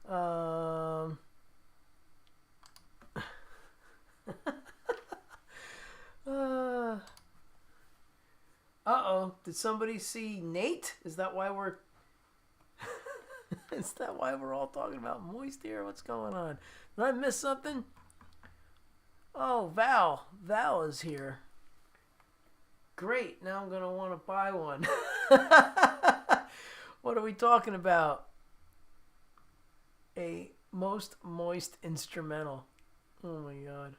Uh-oh. Did somebody see Nate? Is that why we're... Is that why we're all talking about moist here? What's going on? Did I miss something? Oh, Val. Val is here. Great. Now I'm going to want to buy one. What are we talking about? A most moist instrumental. Oh my god.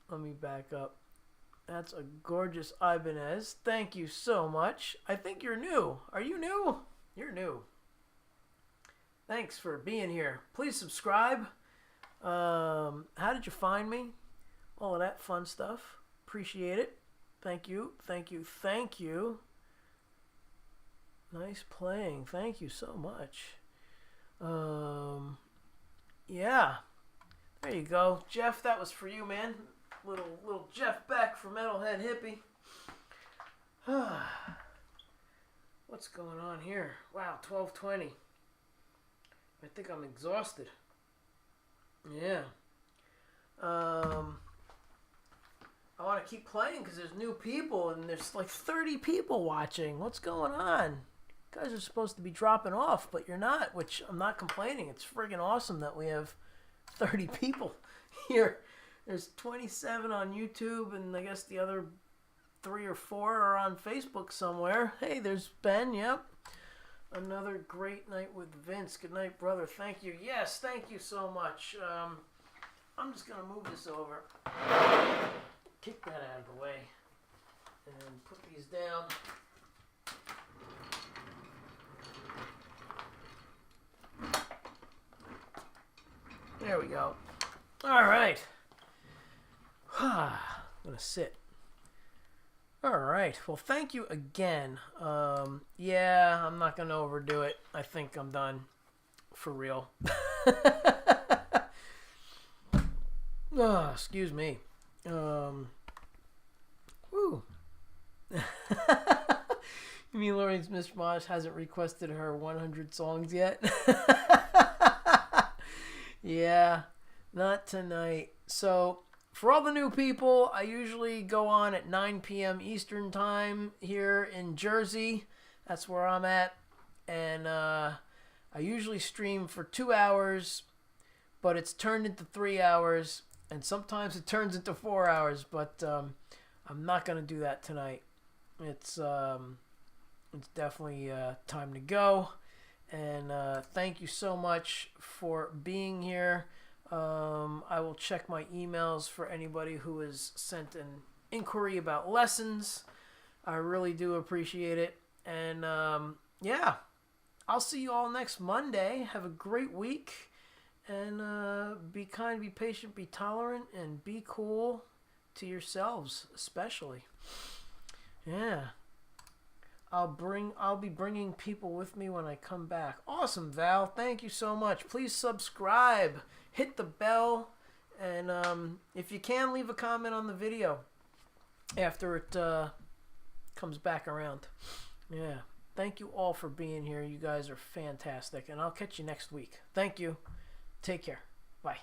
Let me back up. That's a gorgeous Ibanez. Thank you so much. I think you're new. Are you new? You're new. Thanks for being here. Please subscribe. How did you find me? All of that fun stuff. Appreciate it. Thank you. Thank you. Thank you. Nice playing. Thank you so much. Yeah. There you go. Jeff, that was for you, man. Little Jeff Beck from Metalhead Hippie. What's going on here? Wow, 12:20. I think I'm exhausted. Yeah. I want to keep playing because there's new people and there's like 30 people watching. What's going on? You guys are supposed to be dropping off, but you're not, which I'm not complaining. It's friggin' awesome that we have 30 people here. There's 27 on YouTube, and I guess the other 3 or 4 are on Facebook somewhere. Hey, there's Ben, yep. Another great night with Vince. Good night, brother. Thank you. Yes, thank you so much. I'm just going to move this over. Kick that out of the way. And put these down. There we go. All right. I'm going to sit. All right. Well, thank you again. Yeah, I'm not going to overdo it. I think I'm done. For real. Oh, excuse me. Woo. You mean Lawrence Mishmash hasn't requested her 100 songs yet? Yeah, not tonight. So, for all the new people, I usually go on at 9 p.m. Eastern Time here in Jersey. That's where I'm at. And I usually stream for 2 hours, but it's turned into 3 hours. And sometimes it turns into 4 hours, but I'm not going to do that tonight. It's definitely time to go. And thank you so much for being here. I will check my emails for anybody who has sent an inquiry about lessons. I really do appreciate it. And yeah, I'll see you all next Monday. Have a great week. And be kind, be patient, be tolerant, and be cool to yourselves, especially. Yeah. I'll be bringing people with me when I come back. Awesome, Val. Thank you so much. Please subscribe. Hit the bell. And if you can, leave a comment on the video after it comes back around. Yeah. Thank you all for being here. You guys are fantastic. And I'll catch you next week. Thank you. Take care. Bye.